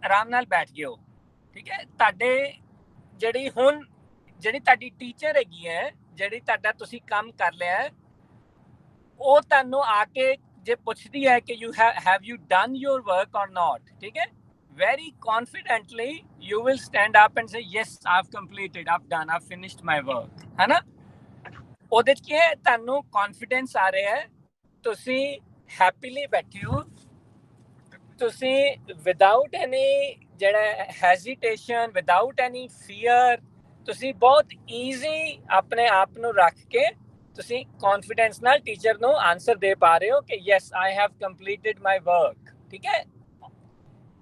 ਆਰਾਮ ਨਾਲ ਬੈਠ ਗਏ ਹੋ। ਠੀਕ ਹੈ ਤੁਹਾਡੇ ਜਿਹੜੀ ਤੁਹਾਡੀ ਟੀਚਰ ਹੈਗੀ ਹੈ, ਜਿਹੜੀ ਤੁਹਾਡਾ ਤੁਸੀਂ ਕੰਮ ਕਰ ਲਿਆ ਹੈ, ਉਹ ਤੁਹਾਨੂੰ ਆ ਕੇ ਜੇ ਪੁੱਛਦੀ ਹੈ ਕਿ you have you done your work or not। ਠੀਕ ਹੈ very confidently you will stand up and say yes I've completed, I've done, I've finished my work। ਹੈ ਨਾ? ਉਹਦੇ 'ਚ ਕੀ ਹੈ? ਤੁਹਾਨੂੰ ਕੌਨਫੀਡੈਂਸ ਆ ਰਿਹਾ ਹੈ, ਤੁਸੀਂ ਹੈਪੀਲੀ ਬੈਠੇ ਹੋ, ਤੁਸੀਂ ਵਿਦਆਊਟ ਐਨੀ ਜਿਹੜਾ ਹੈਜ਼ੀਟੇਸ਼ਨ, ਵਿਦਆਊਟ ਐਨੀ ਫੀਅਰ, ਤੁਸੀਂ ਬਹੁਤ ਈਜ਼ੀ ਆਪਣੇ ਆਪ ਨੂੰ ਰੱਖ ਕੇ ਤੁਸੀਂ ਕੌਨਫੀਡੈਂਸ ਨਾਲ ਟੀਚਰ ਨੂੰ ਆਨਸਰ ਦੇ ਪਾ ਰਹੇ ਹੋ ਕਿ yes I have completed my work. ਠੀਕ ਹੈ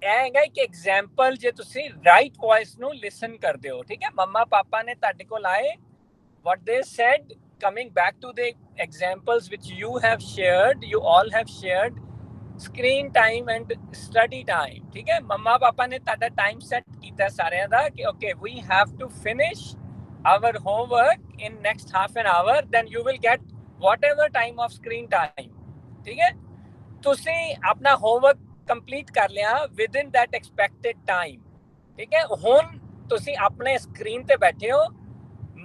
ਇਹ ਹੈਗਾ ਇੱਕ ਐਗਜ਼ਾਮਪਲ ਜੇ ਤੁਸੀਂ ਰਾਈਟ ਵੌਇਸ ਨੂੰ ਲਿਸਨ ਕਰਦੇ ਹੋ। ਠੀਕ ਹੈ ਮੰਮਾ ਪਾਪਾ ਨੇ ਤੁਹਾਡੇ ਕੋਲ ਆਏ, what they said, coming back to the examples which you have shared, you all have shared screen time and study time। ਠੀਕ ਹੈ ਮੰਮਾ ਪਾਪਾ ਨੇ ਤੁਹਾਡਾ ਟਾਈਮ ਸੈੱਟ ਕੀਤਾ ਸਾਰਿਆਂ ਦਾ ਕਿ okay we have to finish our homework in next half an hour, then you will get whatever time of screen time। ਠੀਕ ਹੈ ਤੁਸੀਂ ਆਪਣਾ ਹੋਮਵਰਕ ਕੰਪਲੀਟ ਕਰ ਲਿਆ within that expected time। ਠੀਕ ਹੈ ਹੁਣ ਤੁਸੀਂ ਆਪਣੇ ਸਕਰੀਨ ਤੇ ਬੈਠੇ ਹੋ,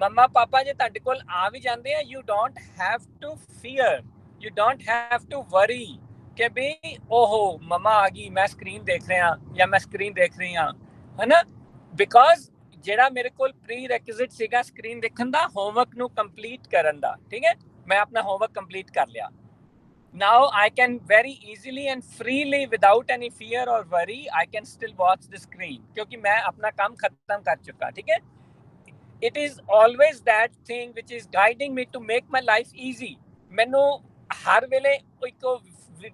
ਮੰਮਾ ਪਾਪਾ ਜੇ ਤੁਹਾਡੇ ਕੋਲ ਆ ਵੀ ਜਾਂਦੇ ਆ you don't have to fear, you don't have to worry ਕਿ ਵੀ ਓਹੋ ਮਮਾ ਆ ਗਈ, ਮੈਂ ਸਕਰੀਨ ਦੇਖ ਰਿਹਾ ਜਾਂ ਮੈਂ ਸਕਰੀਨ ਦੇਖ ਰਹੀ ਹਾਂ। ਹੈ ਨਾ? ਬਿਕੋਜ਼ ਜਿਹੜਾ ਮੇਰੇ ਕੋਲ ਪ੍ਰੀ ਰੈਕੁਇਜ਼ਿਟ ਸੀਗਾ ਸਕਰੀਨ ਦੇਖਣ ਦਾ, ਹੋਮਵਰਕ ਨੂੰ ਕੰਪਲੀਟ ਕਰਨ ਦਾ। ਠੀਕ ਹੈ ਮੈਂ ਆਪਣਾ ਹੋਮਵਰਕ ਕੰਪਲੀਟ ਕਰ ਲਿਆ। now I can very easily and freely without any fear or worry I can still watch the screen ਕਿਉਂਕਿ ਮੈਂ ਆਪਣਾ ਕੰਮ ਖਤਮ ਕਰ ਚੁੱਕਾ। ਠੀਕ ਹੈ it is always that thing which is guiding me to make my life easy। ਮੈਨੂੰ ਹਰ ਵੇਲੇ ਇੱਕ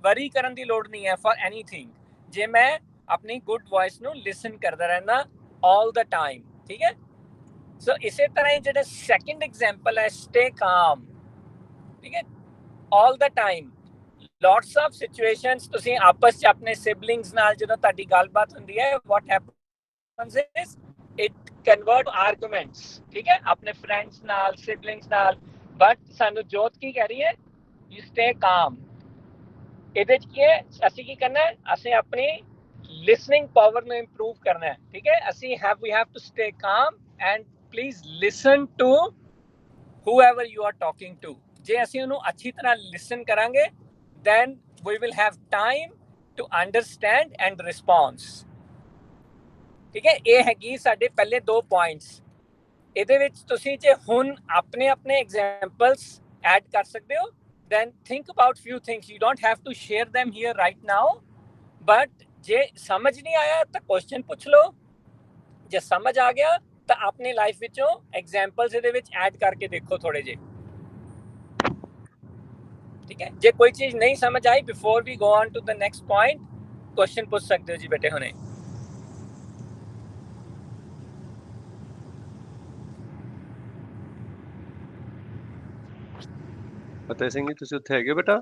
ਵਰੀ ਕਰਨ ਦੀ ਲੋੜ ਨਹੀਂ ਹੈ for anything ਜੇ ਮੈਂ ਆਪਣੀ ਗੁੱਡ ਵੌਇਸ ਨੂੰ ਲਿਸਨ ਕਰਦਾ ਰਹਿਣਾ all the time। ਠੀਕ ਹੈ ਸੋ ਇਸੇ ਤਰ੍ਹਾਂ ਹੀ ਜਿਹੜਾ ਸੈਕੰਡ ਐਗਜ਼ਾਮਪਲ ਹੈ stay calm। ਠੀਕ ਹੈ all the time lots of situations ਤੁਸੀਂ ਆਪਸ 'ਚ ਆਪਣੇ ਸਿਬਲਿੰਗਸ ਨਾਲ ਜਦੋਂ ਤੁਹਾਡੀ ਗੱਲਬਾਤ ਹੁੰਦੀ ਹੈ what happens is it convert arguments। ਠੀਕ ਹੈ ਆਪਣੇ ਫਰੈਂਡਸ ਨਾਲ, ਸਿਬਲਿੰਗਸ ਨਾਲ, ਬਟ ਸਾਨੂੰ ਜੋਤ ਕੀ ਕਹਿ ਰਹੀ ਹੈ? you stay calm। ਇਹਦੇ 'ਚ ਕੀ ਹੈ? ਅਸੀਂ ਕੀ ਕਰਨਾ ਹੈ? ਅਸੀਂ ਆਪਣੀ ਲਿਸਨਿੰਗ ਪਾਵਰ ਨੂੰ ਇੰਪਰੂਵ ਕਰਨਾ ਹੈ। ਠੀਕ ਹੈ we have to stay calm and please listen to whoever you are talking to। ਜੇ ਅਸੀਂ ਉਹਨੂੰ ਅੱਛੀ ਤਰ੍ਹਾਂ ਲਿਸਨ ਕਰਾਂਗੇ then we will have time to understand and response। ਠੀਕ ਹੈ, ਇਹ ਹੈਗੀ ਸਾਡੇ ਪਹਿਲੇ 2 ਪੁਆਇੰਟਸ। ਇਹਦੇ ਵਿੱਚ ਤੁਸੀਂ ਜੇ ਹੁਣ ਆਪਣੇ ਐਗਜ਼ਾਮਪਲਸ ਐਡ ਕਰ ਸਕਦੇ ਹੋ then think about few things, you don't have to share them here right now, but ਜੇ ਸਮਝ ਨਹੀਂ ਆਇਆ ਤਾਂ ਕੁਐਸਚਨ ਪੁੱਛ ਲਓ, ਜੇ ਸਮਝ ਆ ਗਿਆ ਤਾਂ ਆਪਣੀ ਲਾਈਫ ਵਿੱਚੋਂ ਐਗਜ਼ਾਮਪਲਸ ਇਹਦੇ ਵਿੱਚ ਐਡ ਕਰਕੇ ਦੇਖੋ ਥੋੜੇ ਜਿਹੇ। ਠੀਕ ਹੈ, ਜੇ ਕੋਈ ਚੀਜ਼ ਨਹੀਂ ਸਮਝ ਆਈ before we go on to the next point question ਪੁੱਛ ਸਕਦੇ ਹੋ ਜੀ ਬੇਟੇ ਹੁਣੇ। ਫਤਿਹ ਸਿੰਘ ਜੀ ਤੁਸੀਂ ਉੱਥੇ ਹੈਗੇ ਬੇਟਾ?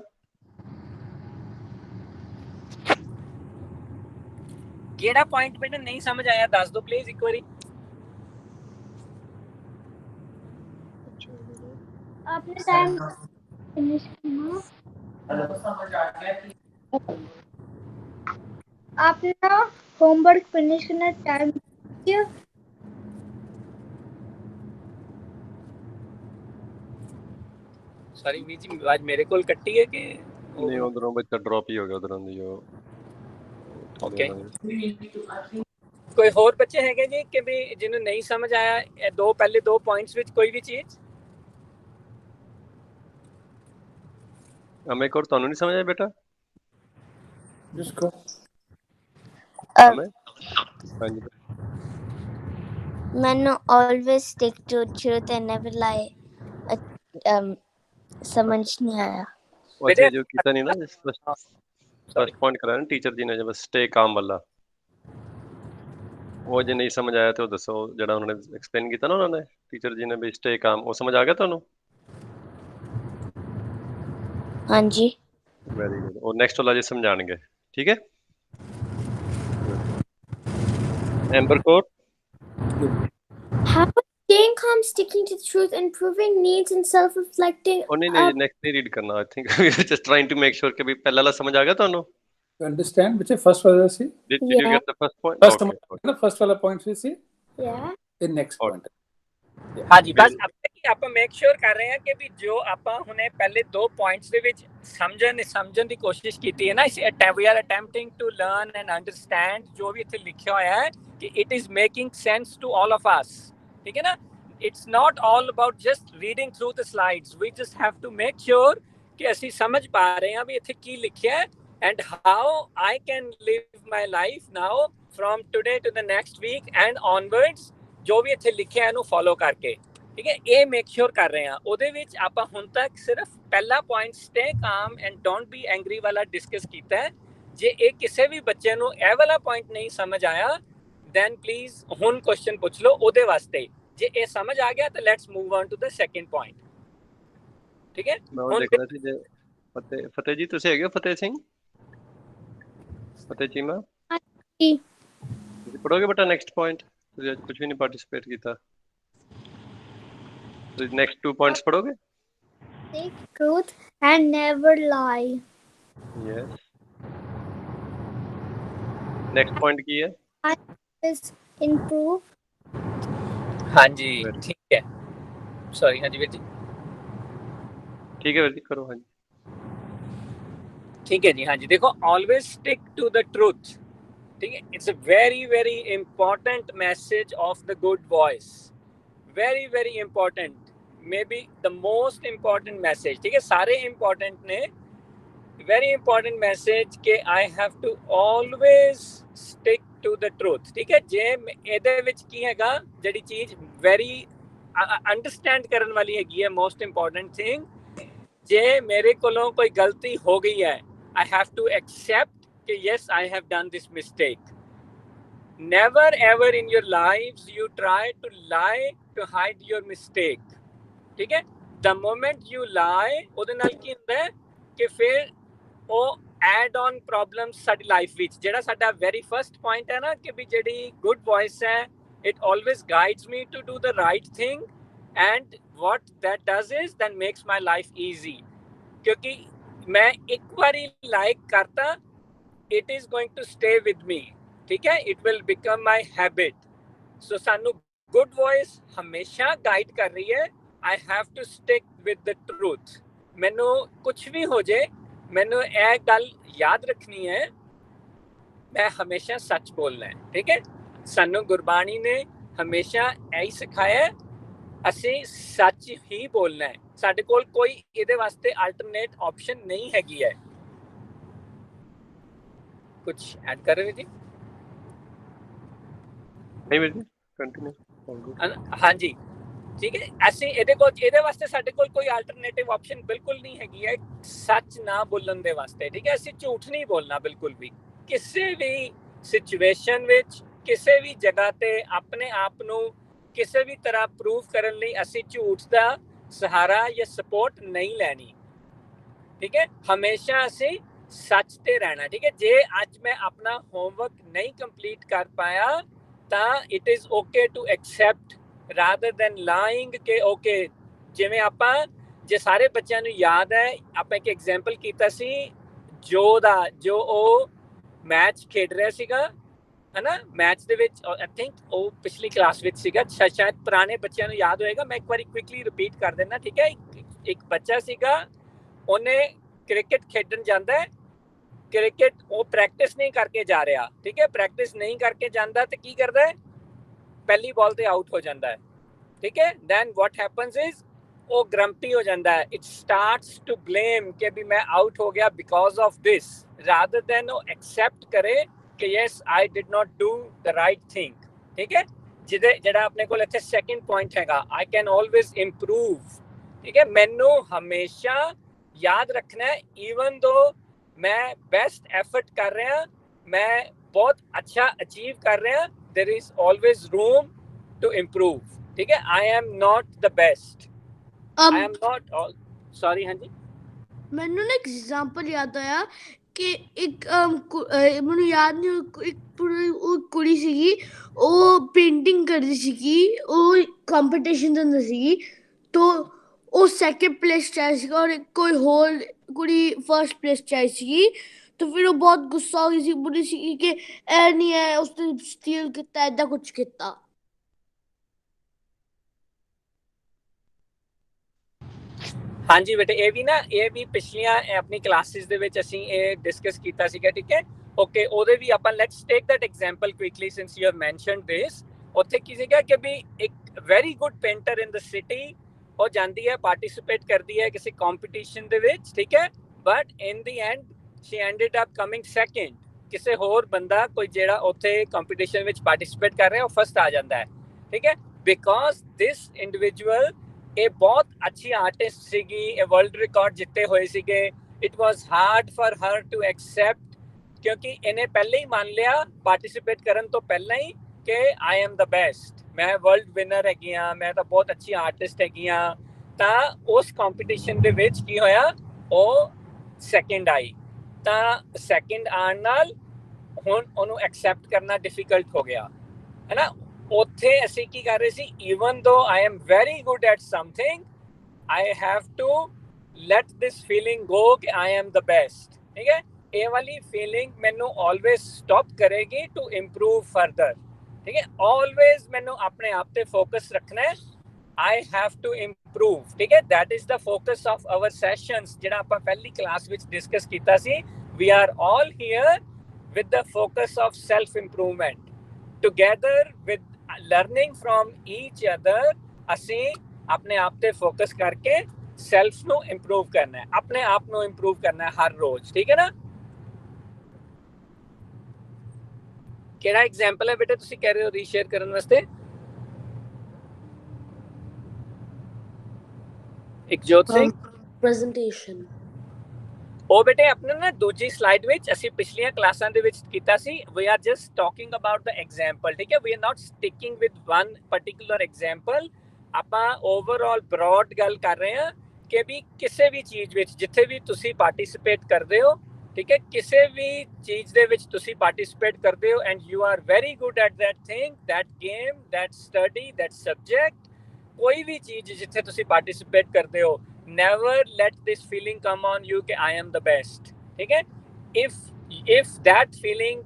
ਕਿਹੜਾ ਪੁਆਇੰਟ ਬੇਟਾ ਨਹੀਂ ਸਮਝ ਆਇਆ ਦੱਸ ਦਿਓ ਪਲੀਜ਼ ਇੱਕ ਵਾਰੀ। आपने टाइम फिनिश करना, अपना होमवर्क फिनिश करना टाइम सॉरी ਵੀਰ ਜੀ ਆਵਾਜ਼ ਮੇਰੇ ਕੋਲ ਕੱਟੀ ਹੈ ਕਿ ਨਹੀਂ ਉਧਰੋਂ ਬੱਚਾ ਡ੍ਰੌਪ ਹੀ ਹੋ ਗਿਆ ਉਧਰੋਂ ਦੀ ਜੋ। ਓਕੇ, ਕੋਈ ਹੋਰ ਬੱਚੇ ਹੈਗੇ ਜੀ ਕਿ ਵੀ ਜਿਹਨੂੰ ਨਹੀਂ ਸਮਝ ਆਇਆ ਇਹ ਪਹਿਲੇ 2 ਪੁਆਇੰਟਸ ਵਿੱਚ ਕੋਈ ਵੀ ਚੀਜ਼? ਅਮੇ ਕੋਰ ਤੁਹਾਨੂੰ ਨਹੀਂ ਸਮਝ ਆਇਆ ਬੇਟਾ? जिसको ਅਮੇ ਹਾਂਜੀ मैंने always stick to truth and never lie। समझ नहीं आया। ਉੱਥੇ ਜੋ ਕੀਤਾ ਨਹੀਂ ਨਾ ਫਸਟ ਪੁਆਇੰਟ ਕਰਾਇਆ ਨਾ ਟੀਚਰ ਜੀ ਨੇ, ਬਸ ਸਟੇ ਕਾਮ ਵਾਲਾ, ਉਹ ਜੇ ਨਹੀਂ ਸਮਝ ਆਇਆ ਤੇ ਉਹ ਦੱਸੋ, ਜਿਹੜਾ ਉਹਨਾਂ ਨੇ ਐਕਸਪਲੇਨ ਕੀਤਾ ਨਾ ਉਹਨਾਂ ਨੇ ਟੀਚਰ ਜੀ ਨੇ ਵੀ ਸਟੇ ਕਾਮ, ਉਹ ਸਮਝ ਆ ਗਿਆ ਤੁਹਾਨੂੰ? हाँ जी। ਵੈਰੀ ਗੁੱਡ, ਉਹ ਨੈਕਸਟ ਵਾਲਾ ਜੇ ਸਮਝਾਣਗੇ। ਠੀਕ ਹੈ Amber Kaur. How is staying calm, sticking to the truth, and proving needs and self-reflecting? ਉਹ ਨਹੀਂ ਨੈਕਸਟ ਨਹੀਂ ਰੀਡ ਕਰਨਾ। I think we are just trying to make sure ਕਿ ਵੀ ਪਹਿਲਾ ਵਾਲਾ ਸਮਝ ਆ ਗਿਆ ਤੁਹਾਨੂੰ? you understand which is first wala see? Did you get the first point? First Okay, okay. the first wala point we see Yeah। in next point। ਹਾਂਜੀ ਬਸ ਆਪਾਂ ਮੇਕ ਸ਼ੋਰ ਕਰ ਰਹੇ ਹਾਂ ਕਿ ਵੀ ਜੋ ਆਪਾਂ ਹੁਣੇ ਪਹਿਲੇ 2 ਪੁਆਇੰਟਸ ਦੇ ਵਿੱਚ ਸਮਝਣ ਦੀ ਕੋਸ਼ਿਸ਼ ਕੀਤੀ ਹੈ ਨਾ, we are attempting to learn and understand ਜੋ ਵੀ ਇੱਥੇ ਲਿਖਿਆ ਹੋਇਆ ਹੈ ਕਿ it is making sense to all of us। ਠੀਕ ਹੈ ਨਾ, it's not all about just reading through the slides, we just have to make sure ਕਿ ਅਸੀਂ ਸਮਝ ਪਾ ਰਹੇ ਹਾਂ ਵੀ ਇੱਥੇ ਕੀ ਲਿਖਿਆ ਹੈ and how I can live my life now from today to the next week and onwards, ਜੋ ਵੀ ਇੱਥੇ ਲਿਖਿਆ ਇਹਨੂੰ ਫੋਲੋ ਕਰਕੇ। ਠੀਕ ਹੈ, ਇਹ ਮੇਕ ਸ਼ੋਰ ਕਰ ਰਹੇ ਹਾਂ। ਉਹਦੇ ਵਿੱਚ ਆਪਾਂ ਹੁਣ ਤੱਕ ਸਿਰਫ ਪਹਿਲਾ ਪੁਆਇੰਟ ਸਟੇ ਕਾਮ ਐਂਡ ਡੋਂਟ ਬੀ ਐਂਗਰੀ ਵਾਲਾ ਡਿਸਕਸ ਕੀਤਾ ਹੈ। ਜੇ ਇਹ ਕਿਸੇ ਵੀ ਬੱਚੇ ਨੂੰ ਇਹ ਵਾਲਾ ਪੁਆਇੰਟ ਨਹੀਂ ਸਮਝ ਆਇਆ ਦੈਨ ਪਲੀਜ਼ ਹੁਣ ਕੁਐਸਚਨ ਪੁੱਛ ਲਓ ਉਹਦੇ ਵਾਸਤੇ। ਜੇ ਇਹ ਸਮਝ ਆ ਗਿਆ ਤਾਂ let's move on to the second point. ਠੀਕ ਹੈ, ਮੈਂ ਉਹ ਦੇਖ ਰਿਹਾ ਸੀ ਜੇ ਫਤਿਹ ਜੀ ਤੁਸੀਂ ਹੈਗੇ ਹੋ? ਫਤਿਹ ਸਿੰਘ, ਫਤਿਹ ਚੀਮਾ जी। ਤੁਸੀਂ ਪੜੋਗੇ ਬੇਟਾ ਨੈਕਸਟ ਪੁਆਇੰਟ? ਤੁਸੀਂ ਅੱਜ ਕੁਝ ਵੀ ਨਹੀਂ ਪਾਰਟਿਸਿਪੇਟ ਕੀਤਾ, ਤੁਸੀਂ ਨੈਕਸਟ 2 ਪੁਆਇੰਟਸ ਪੜੋਗੇ? Speak truth and never lie। Yes. Next point ਕੀ ਹੈ? Is improve। ਹਾਂਜੀ ਠੀਕ ਹੈ, ਸੌਰੀ ਹਾਂਜੀ ਵੀਰ ਜੀ ਠੀਕ ਹੈ ਵੀਰ ਜੀ ਕਰੋ। ਹਾਂਜੀ ਠੀਕ ਹੈ ਜੀ। ਹਾਂਜੀ ਦੇਖੋ, always stick to the truth। ठीक है, it's a very important message of the good voice, very important, maybe the most important message। ठीक है, सारे important ने, very important message कि I have to always stick to the truth। ठीक है, जे ਇਹਦੇ ਵਿੱਚ ਕੀ ਹੈਗਾ ਜਿਹੜੀ ਚੀਜ਼ very understand ਕਰਨ ਵਾਲੀ ਹੈਗੀ ਹੈ, most important thing, ਜੇ ਮੇਰੇ ਕੋਲੋਂ ਕੋਈ ਗਲਤੀ ਹੋ ਗਈ ਹੈ I have to accept yes, I have done this mistake। Never ever in your lives you try to lie to hide your mistake। ठीक है, the moment you lie ਉਹਦੇ ਨਾਲ ਕੀ ਹੁੰਦਾ ਹੈ ਕਿ ਫਿਰ ਉਹ add on problems ਸਾਡੀ ਲਾਈਫ ਵਿੱਚ। ਜਿਹੜਾ ਸਾਡਾ very first point ਹੈ ਨਾ ਕਿ ਵੀ ਜਿਹੜੀ good voice ਹੈ it always guides me to do the right thing and what that does is then makes my life easy। ਕਿਉਂਕਿ ਮੈਂ ਇੱਕ ਵਾਰੀ like ਕਰਤਾ it is going to stay with me। ठीक है, it will become my habit। so ਸਾਨੂੰ good voice ਹਮੇਸ਼ਾ guide ਕਰ ਰਹੀ ਹੈ I have to stick with the truth। ਮੈਨੂੰ ਕੁਝ ਵੀ ਹੋ ਜੇ ਮੈਨੂੰ ਇਹ ਗੱਲ ਯਾਦ ਰੱਖਣੀ ਹੈ ਮੈਂ ਹਮੇਸ਼ਾ ਸੱਚ ਬੋਲਣਾ ਹੈ ਠੀਕ ਹੈ ਸਾਨੂੰ ਗੁਰਬਾਣੀ ਨੇ ਹਮੇਸ਼ਾ ਇਹੀ ਸਿਖਾਇਆ ਅਸੀਂ ਸੱਚ ਹੀ ਬੋਲਣਾ ਹੈ ਸਾਡੇ ਕੋਲ ਕੋਈ ਇਹਦੇ ਵਾਸਤੇ ਅਲਟਰਨੇਟ ਆਪਸ਼ਨ ਨਹੀਂ ਹੈਗੀ ਹੈ ਕੁਝ ਐਡ ਕਰ ਰਹੇ ਜੀ ਨਹੀਂ ਵੀਰ ਜੀ ਕੰਟੀਨਿਊ ਹਾਂਜੀ ਠੀਕ ਹੈ ਅਸੀਂ ਇਹਦੇ ਵਾਸਤੇ ਸਾਡੇ ਕੋਲ ਕੋਈ ਅਲਟਰਨੇਟਿਵ ਆਪਸ਼ਨ ਬਿਲਕੁਲ ਨਹੀਂ ਹੈਗੀ ਹੈ ਸੱਚ ਨਾ ਬੋਲਣ ਦੇ ਵਾਸਤੇ ਠੀਕ ਹੈ ਅਸੀਂ ਝੂਠ ਨਹੀਂ ਬੋਲਣਾ ਬਿਲਕੁਲ ਵੀ ਕਿਸੇ ਵੀ ਸਿਚੁਏਸ਼ਨ ਵਿੱਚ ਕਿਸੇ ਵੀ ਜਗ੍ਹਾ ਤੇ ਆਪਣੇ ਆਪ ਨੂੰ ਕਿਸੇ ਵੀ ਤਰ੍ਹਾਂ ਪ੍ਰੂਵ ਕਰਨ ਲਈ ਅਸੀਂ ਝੂਠ ਦਾ ਸਹਾਰਾ ਜਾਂ ਸਪੋਰਟ ਨਹੀਂ ਲੈਣੀ ਠੀਕ ਹੈ ਹਮੇਸ਼ਾ ਅਸੀਂ ਸੱਚ ਤੇ ਰਹਿਣਾ ਠੀਕ ਹੈ ਜੇ ਅੱਜ ਮੈਂ ਆਪਣਾ ਹੋਮਵਰਕ ਨਹੀਂ ਕੰਪਲੀਟ ਕਰ ਪਾਇਆ ਤਾਂ it is okay to accept rather than lying ਕਿ ਓਕੇ ਜਿਵੇਂ ਆਪਾਂ ਜੇ ਸਾਰੇ ਬੱਚਿਆਂ ਨੂੰ ਯਾਦ ਹੈ ਆਪਾਂ ਇੱਕ ਐਗਜ਼ਾਮਪਲ ਕੀਤਾ ਸੀ ਜੋ ਉਹ ਮੈਚ ਖੇਡ ਰਿਹਾ ਸੀਗਾ ਹਨਾ ਮੈਚ ਦੇ ਵਿੱਚ ਆਈ ਥਿੰਕ ਉਹ ਪਿਛਲੀ ਕਲਾਸ ਵਿੱਚ ਸੀਗਾ ਸ਼ਾਇਦ ਪੁਰਾਣੇ ਬੱਚਿਆਂ ਨੂੰ ਯਾਦ ਹੋਏਗਾ ਮੈਂ ਇੱਕ ਵਾਰੀ ਕੁਇਕਲੀ ਰਿਪੀਟ ਕਰ ਦਿੰਦਾ ਠੀਕ ਹੈ ਇੱਕ ਬੱਚਾ ਸੀਗਾ ਉਹਨੇ ਕ੍ਰਿਕਟ ਖੇਡਣ ਜਾਂਦਾ ਹੈ ਕ੍ਰਿਕਟ ਉਹ ਪ੍ਰੈਕਟਿਸ ਨਹੀਂ ਕਰਕੇ ਜਾ ਰਿਹਾ ਠੀਕ ਹੈ ਪ੍ਰੈਕਟਿਸ ਨਹੀਂ ਕਰਕੇ ਜਾਂਦਾ ਤੇ ਕੀ ਕਰਦਾ ਹੈ ਪਹਿਲੀ ਬਾਲ ਤੇ ਆਊਟ ਹੋ ਜਾਂਦਾ ਹੈ ਠੀਕ ਹੈ ਦੈਨ ਵਾਟ ਹੈਪਨਸ ਇਜ਼ ਉਹ ਗ੍ਰੰਪੀ ਹੋ ਜਾਂਦਾ ਹੈ ਇਟ ਸਟਾਰਟਸ ਟੂ ਬਲੇਮ ਕਿ ਵੀ ਮੈਂ ਆਊਟ ਹੋ ਗਿਆ because of this rather then ਉਹ ਐਕਸੈਪਟ ਕਰੇ ਕਿ yes I did not do the right thing ਠੀਕ ਹੈ ਜਿਹੜਾ ਆਪਣੇ ਕੋਲ ਇੱਥੇ ਸੈਕਿੰਡ ਪੁਆਇੰਟ ਹੈਗਾ ਆਈ ਕੈਨ ਆਲਵੇਜ਼ ਇੰਪਰੂਵ ਠੀਕ ਹੈ ਮੈਨੂੰ ਹਮੇਸ਼ਾ ਯਾਦ ਰੱਖਣਾ ਹੈ ਈਵਨ ਦੋ ਮੈਂ ਬੈਸਟ ਐਫਰਟ ਕਰ ਰਿਹਾ ਮੈਂ ਬਹੁਤ ਅੱਛਾ ਅਚੀਵ ਕਰ ਰਿਹਾ there is always room to improve ठीक है I am not the best I am not all sorry ਹਾਂਜੀ ਮੈਨੂੰ ਨਾ ਇੱਕ ਐਗਜ਼ਾਮਪਲ ਯਾਦ ਆਇਆ ਕਿ ਇੱਕ ਮੈਨੂੰ ਯਾਦ ਨਹੀਂ ਇੱਕ ਉਹ ਕੁੜੀ ਸੀਗੀ ਉਹ ਪੇਂਟਿੰਗ ਕਰਦੀ ਸੀਗੀ ਉਹ ਕੰਪੀਟੀਸ਼ਨ ਦੇ ਅੰਦਰ ਸੀਗੀ ਤਾਂ ਉਹ ਸੈਕਿੰਡ ਪਲੇਸ 'ਚ ਆਈ ਸੀਗਾ ਔਰ ਕੋਈ ਹੋਰ ਕੁੜੀ ਫਰਸਟ ਪਲੇਸ 'ਚ ਆਈ ਸੀਗੀ ਤਾਂ ਫਿਰ ਉਹ ਬਹੁਤ ਗੁੱਸਾ ਹੋ ਗਈ ਸੀ ਬੁਰੀ ਸੀਗੀ ਕਿ ਇਹ ਨਹੀਂ ਹੈ ਉਸਨੇ ਸਟੀਲ ਕੀਤਾ ਏਦਾਂ ਕੁਝ ਕੀਤਾ ਹਾਂਜੀ ਬੇਟੇ ਇਹ ਵੀ ਪਿਛਲੀਆਂ ਆਪਣੀ ਕਲਾਸਿਸ ਦੇ ਵਿੱਚ ਅਸੀਂ ਇਹ ਡਿਸਕਸ ਕੀਤਾ ਸੀਗਾ ਠੀਕ ਹੈ ਓਕੇ ਉਹਦੇ ਵੀ ਆਪਾਂ let's take that example quickly since you have mentioned this ਉੱਥੇ ਕੀ ਸੀਗਾ ਕਿ ਵੀ ਇੱਕ very good painter in the city ਉਹ ਜਾਂਦੀ ਹੈ ਪਾਰਟਿਸਿਪੇਟ ਕਰਦੀ ਹੈ ਕਿਸੇ ਕੰਪੀਟੀਸ਼ਨ ਦੇ ਵਿੱਚ ਠੀਕ ਹੈ but in the and she ended up coming second ਕਿਸੇ ਹੋਰ ਬੰਦਾ ਕੋਈ ਜਿਹੜਾ ਉੱਥੇ ਕੰਪੀਟੀਸ਼ਨ ਵਿੱਚ ਪਾਰਟਿਸਿਪੇਟ ਕਰ ਰਿਹਾ ਉਹ ਫਸਟ ਆ ਜਾਂਦਾ ਹੈ ਠੀਕ ਹੈ ਬਿਕੋਜ਼ ਦਿਸ ਇੰਡੀਵਿਜੂਅਲ ਇਹ ਬਹੁਤ ਅੱਛੀ ਆਰਟਿਸਟ ਸੀਗੀ ਇਹ ਵਰਲਡ ਰਿਕਾਰਡ ਜਿੱਤੇ ਹੋਏ ਸੀਗੇ it was hard for her to accept ਕਿਉਂਕਿ ਇਹਨੇ ਪਹਿਲੇ ਹੀ ਮੰਨ ਲਿਆ ਪਾਰਟਿਸਿਪੇਟ ਕਰਨ ਤੋਂ ਪਹਿਲਾਂ ਹੀ ਕਿ ਆਈ ਐਮ ਦ ਬੈਸਟ ਮੈਂ ਵਰਲਡ ਵਿਨਰ ਹੈਗੀ ਆ ਮੈਂ ਤਾਂ ਬਹੁਤ ਅੱਛੀ ਆਰਟਿਸਟ ਹੈਗੀ ਆ ਤਾਂ ਉਸ ਕੰਪੀਟੀਸ਼ਨ ਦੇ ਵਿੱਚ ਕੀ ਹੋਇਆ ਉਹ ਸੈਕਿੰਡ ਆਈ ਤਾਂ ਸੈਕਿੰਡ ਆਉਣ ਨਾਲ ਹੁਣ ਉਹਨੂੰ ਐਕਸੈਪਟ ਕਰਨਾ ਡਿਫਿਕਲਟ ਹੋ ਗਿਆ ਹੈ ਨਾ ਉੱਥੇ ਅਸੀਂ ਕੀ ਕਰ ਰਹੇ ਸੀ even though I am very good at something I have to let this feeling go ਕਿ ਆਈ ਐਮ ਦ ਬੈਸਟ ਠੀਕ ਹੈ ਇਹ ਵਾਲੀ ਫੀਲਿੰਗ ਮੈਨੂੰ ਆਲਵੇਜ਼ ਸਟਾਪ ਕਰੇਗੀ ਟੂ ਇੰਪਰੂਵ ਫਰਦਰ ਠੀਕ ਹੈ ਆਲਵੇਜ਼ ਮੈਨੂੰ ਆਪਣੇ ਆਪ ਤੇ ਫੋਕਸ ਰੱਖਣਾ ਹੈ I have to improve ਠੀਕ ਹੈ that is the focus of our sessions ਜਿਹੜਾ ਆਪਾਂ ਪਹਿਲੀ ਕਲਾਸ ਵਿੱਚ ਡਿਸਕਸ ਕੀਤਾ ਸੀ we are all here with the focus of self improvement together with learning from each other ਅਸੀਂ ਆਪਣੇ ਆਪ ਤੇ ਫੋਕਸ ਕਰਕੇ ਸੈਲਫ ਨੂੰ ਇੰਪਰੂਵ ਕਰਨਾ ਹੈ ਆਪਣੇ ਆਪ ਨੂੰ ਇੰਪਰੂਵ ਕਰਨਾ ਹੈ ਹਰ ਰੋਜ਼ ਠੀਕ ਹੈ ਨਾ ਕਿਹੜਾ ਐਗਜ਼ਾਮਪਲ ਹੈ ਬੇਟੇ ਤੁਸੀਂ ਕਹਿ ਰਹੇ ਹੋ ਰੀਸ਼ੇਅਰ ਕਰਨ ਵਾਸਤੇ ਇਕਜੋਤ ਸਿੰਘ ਪ੍ਰੈਜੈਂਟੇਸ਼ਨ ਉਹ ਬੇਟੇ ਆਪਣੇ ਨਾ ਦੂਜੀ ਸਲਾਈਡ ਵਿੱਚ ਅਸੀਂ ਪਿਛਲੀਆਂ ਕਲਾਸਾਂ ਦੇ ਵਿੱਚ ਕੀਤਾ ਸੀ we are just talking about the example ਠੀਕ ਹੈ we are not sticking with one particular example ਆਪਾਂ ਓਵਰਆਲ ਬ੍ਰੌਡ ਗੱਲ ਕਰ ਰਹੇ ਹਾਂ ਕਿ ਵੀ ਕਿਸੇ ਵੀ ਚੀਜ਼ ਵਿੱਚ ਜਿੱਥੇ ਵੀ ਤੁਸੀਂ ਪਾਰਟਿਸਿਪੇਟ ਕਰਦੇ ਹੋ ਠੀਕ ਹੈ ਕਿਸੇ ਵੀ ਚੀਜ਼ ਦੇ ਵਿੱਚ ਤੁਸੀਂ ਪਾਰਟਿਸਿਪੇਟ ਕਰਦੇ ਹੋ and you are very good at that thing that game that study that subject ਕੋਈ ਵੀ ਚੀਜ਼ ਜਿੱਥੇ ਤੁਸੀਂ ਪਾਰਟਿਸਿਪੇਟ ਕਰਦੇ ਹੋ never let this feeling come on you कि I am the best ठीक है if that feeling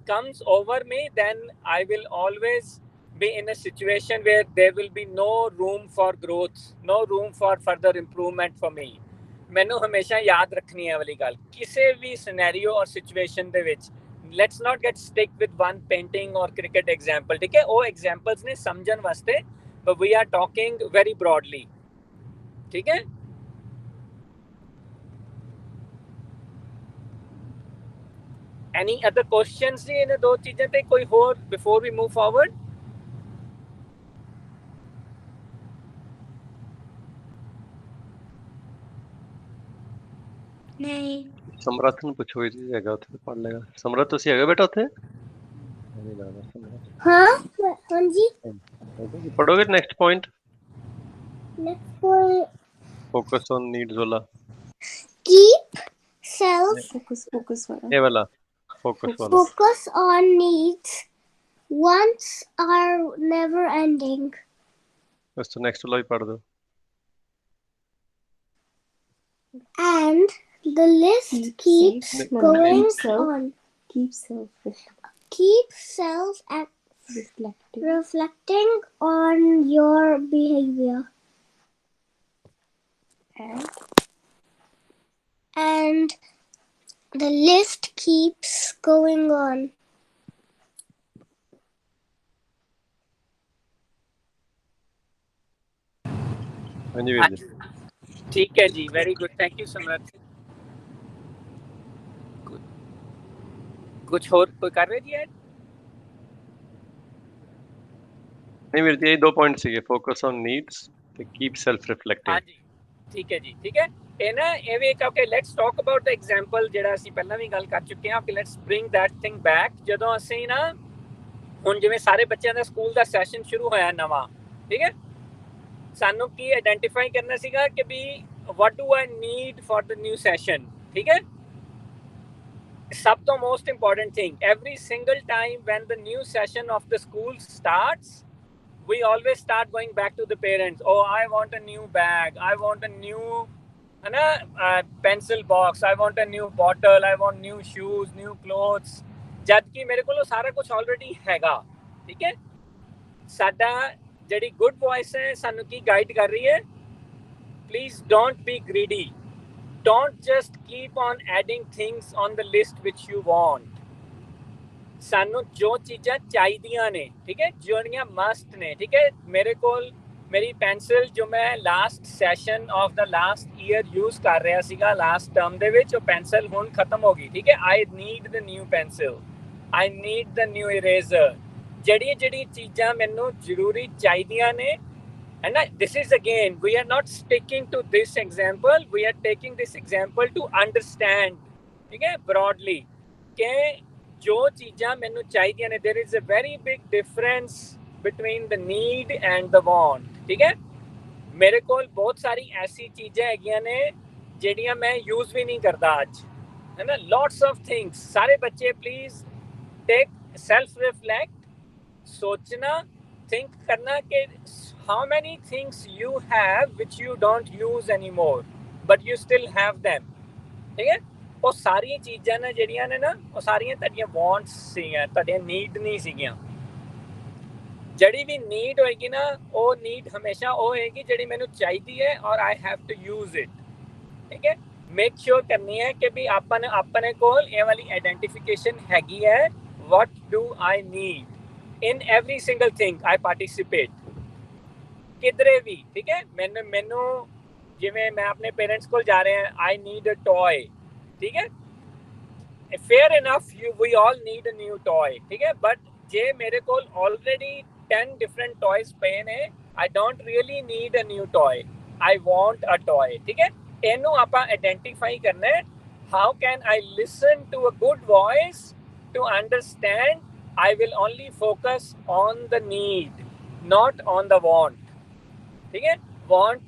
comes over me then I will always be in a situation where there will be no room for growth no room for further improvement for me ਮੈਨੂੰ ਹਮੇਸ਼ਾ ਯਾਦ ਰੱਖਣੀ ਹੈ ਵਾਲੀ ਗੱਲ, ਕਿਸੇ ਵੀ ਸਿਨੈਰੀਓ ਔਰ ਸਿਚੁਏਸ਼ਨ ਦੇ ਵਿੱਚ let's not get stick with one painting or cricket example, ਠੀਕ ਹੈ, ਉਹ ਐਗਜ਼ਾਮਪਲਸ ਨੇ ਸਮਝਣ ਵਾਸਤੇ, but we are talking very broadly, ਠੀਕ ਹੈ। Any other questions ਜੀ ਇਹਨਾਂ ਦੋ ਚੀਜ਼ਾਂ ਤੇ, ਕੋਈ ਹੋਰ before we move forward? ਨਹੀਂ। ਸਮਰੱਥ ਨੂੰ ਪੁੱਛੋ ਜੀ, ਹੈਗਾ ਉੱਥੇ ਪੜ ਲੇਗਾ। ਸਮਰੱਥ ਤੁਸੀਂ ਹੈਗਾ ਬੇਟਾ ਉੱਥੇ? ਹਾਂ ਹਾਂਜੀ। ਪੜੋਗੇ next point? Next point, focus on needs ਵਾਲਾ। keep self Focus वाला. ਇਹ ਵਾਲਾ ਫੋਕਸ ਵਾਲਾ। focus on needs. Wants are never ending. ਉਸ ਤੋਂ ਨੈਕਸਟ ਵਾਲਾ ਵੀ ਪੜ ਦਿਓ। And the list keeps going on. Keep self-reflecting. Keep reflecting on your behavior. And the list keeps going on. ਹਾਂਜੀ ਵੀਰ ਜੀ। ਠੀਕ ਹੈ ਜੀ, ਵੈਰੀ ਗੁੱਡ, ਥੈਂਕ ਯੂ ਸਮਰੱਥ। ਕੁਝ ਹੋਰ ਕੋਈ ਕਰ ਰਹੇ ਜੀ ਐਡ? ਨਹੀਂ ਵੀਰ ਜੀ, ਇਹ ਦੋ ਪੁਆਇੰਟ ਸੀਗੇ, ਫੋਕਸ ਔਨ ਨੀਡਸ ਤੇ ਕੀਪ ਸੈਲਫ ਰਿਫਲੈਕਟਿੰਗ। ਹਾਂਜੀ ਠੀਕ ਹੈ ਜੀ, ਠੀਕ ਹੈ। ਇਹ ਨਾ ਇਹ ਵੀ ਇੱਕ okay, let's talk about the example ਜਿਹੜਾ ਅਸੀਂ ਪਹਿਲਾਂ ਵੀ ਗੱਲ ਕਰ ਚੁੱਕੇ ਹਾਂ। Okay, let's bring that thing back. ਜਦੋਂ ਅਸੀਂ ਨਾ ਹੁਣ ਜਿਵੇਂ ਸਾਰੇ ਬੱਚਿਆਂ ਦਾ ਸਕੂਲ ਦਾ ਸੈਸ਼ਨ ਸ਼ੁਰੂ ਹੋਇਆ ਨਵਾਂ, ਠੀਕ ਹੈ, ਸਾਨੂੰ ਕੀ ਆਇਡੈਂਟੀਫਾਈ ਕਰਨਾ ਸੀਗਾ ਕਿ ਵੀ what do I need for the new session, ਠੀਕ ਹੈ। ਸਭ ਤੋਂ most important thing, every single time when the new session of the school starts, we always start going back to the parents. Oh, I want a new bag, I want a new pencil box, I want a new bottle, I want new shoes, new clothes, ਜਦ ਕਿ ਮੇਰੇ ਕੋਲ ਸਾਰਾ ਕੁਝ ਆਲਰੇਡੀ ਹੈਗਾ, ਠੀਕ ਹੈ। ਸਾਡਾ ਜਿਹੜੀ ਗੁੱਡ ਵੌਇਸ ਹੈ ਸਾਨੂੰ ਕੀ ਗਾਈਡ ਕਰ ਰਹੀ ਹੈ? Please don't be greedy. Don't just keep on adding things on the list which you want. ਸਾਨੂੰ ਜੋ ਚੀਜ਼ਾਂ ਚਾਹੀਦੀਆਂ ਨੇ, ਠੀਕ ਹੈ, ਜਿਹੜੀਆਂ ਮਸਟ ਨੇ, ਠੀਕ ਹੈ। ਮੇਰੇ ਕੋਲ ਮੇਰੀ ਪੈਨਸਿਲ ਜੋ ਮੈਂ last session of the last year use ਕਰ ਰਿਹਾ ਸੀਗਾ ਲਾਸਟ ਟਰਮ ਦੇ ਵਿੱਚ, ਉਹ ਪੈਨਸਿਲ ਹੁਣ ਖਤਮ ਹੋ ਗਈ, ਠੀਕ ਹੈ। I need the new pencil, I need the new eraser. ਜਿਹੜੀ ਚੀਜ਼ਾਂ ਮੈਨੂੰ ਜ਼ਰੂਰੀ ਚਾਹੀਦੀਆਂ ਨੇ, and this is again, we are not sticking to this example, we are taking this example to understand, ठीक है, broadly कि जो चीज़ां मैनू चाहिए ने, there is a very big difference between the need and the want, ठीक है। मेरे कोल बहुत सारी ऐसी चीज़ें हैगियां ने ਜਿਹੜੀਆਂ मैं यूज़ भी नहीं करता आज, है ना, lots of things। सारे बच्चे प्लीज टेक सेल्फ रिफ्लेक्ट, सोचना, थिंक करना कि how many things you have which you don't use anymore but you still have them, ठीक है। ਉਹ ਸਾਰੀਆਂ ਚੀਜ਼ਾਂ ਨੇ ਜਿਹੜੀਆਂ ਨੇ ਨਾ, ਉਹ ਸਾਰੀਆਂ ਤੁਹਾਡੀਆਂ ਵਾਂਟਸ ਸੀਗੀਆਂ, ਤੁਹਾਡੀਆਂ ਨੀਡ ਨਹੀਂ ਸੀਗੀਆਂ। ਜਿਹੜੀ ਵੀ ਨੀਡ ਹੋਏਗੀ ਨਾ, ਉਹ ਨੀਡ ਹਮੇਸ਼ਾ ਉਹ ਹੋਏਗੀ ਜਿਹੜੀ ਮੈਨੂੰ ਚਾਹੀਦੀ ਹੈ ਔਰ I have to use it, ਠੀਕ ਹੈ। ਮੇਕ ਸ਼ੋਰ ਕਰਨੀ ਹੈ ਕਿ ਵੀ ਆਪਾਂ ਨੇ ਆਪਣੇ ਕੋਲ ਇਹ ਵਾਲੀ ਆਈਡੈਂਟੀਫਿਕੇਸ਼ਨ ਹੈਗੀ ਹੈ, what do I need in every single thing I participate, ਕਿਧਰੇ ਵੀ, ਠੀਕ ਹੈ। ਮੈਨੂੰ ਜਿਵੇਂ ਮੈਂ ਆਪਣੇ ਪੇਰੈਂਟਸ ਕੋਲ ਜਾ ਰਹੇ ਹਾਂ, I need a toy, ਠੀਕ ਹੈ। fair enough, we all need a new toy, ਠੀਕ ਹੈ। but ਜੇ ਮੇਰੇ ਕੋਲ already 10 different toys ਪਏ ਨੇ, I don't really need a new toy, I want a toy, ਠੀਕ ਹੈ। ਇਹਨੂੰ ਆਪਾਂ ਆਇਡੈਂਟੀਫਾਈ ਕਰਨਾ ਹੈ। how can I listen to a good voice to understand I will only focus on the need, not on the want, ठीक है। want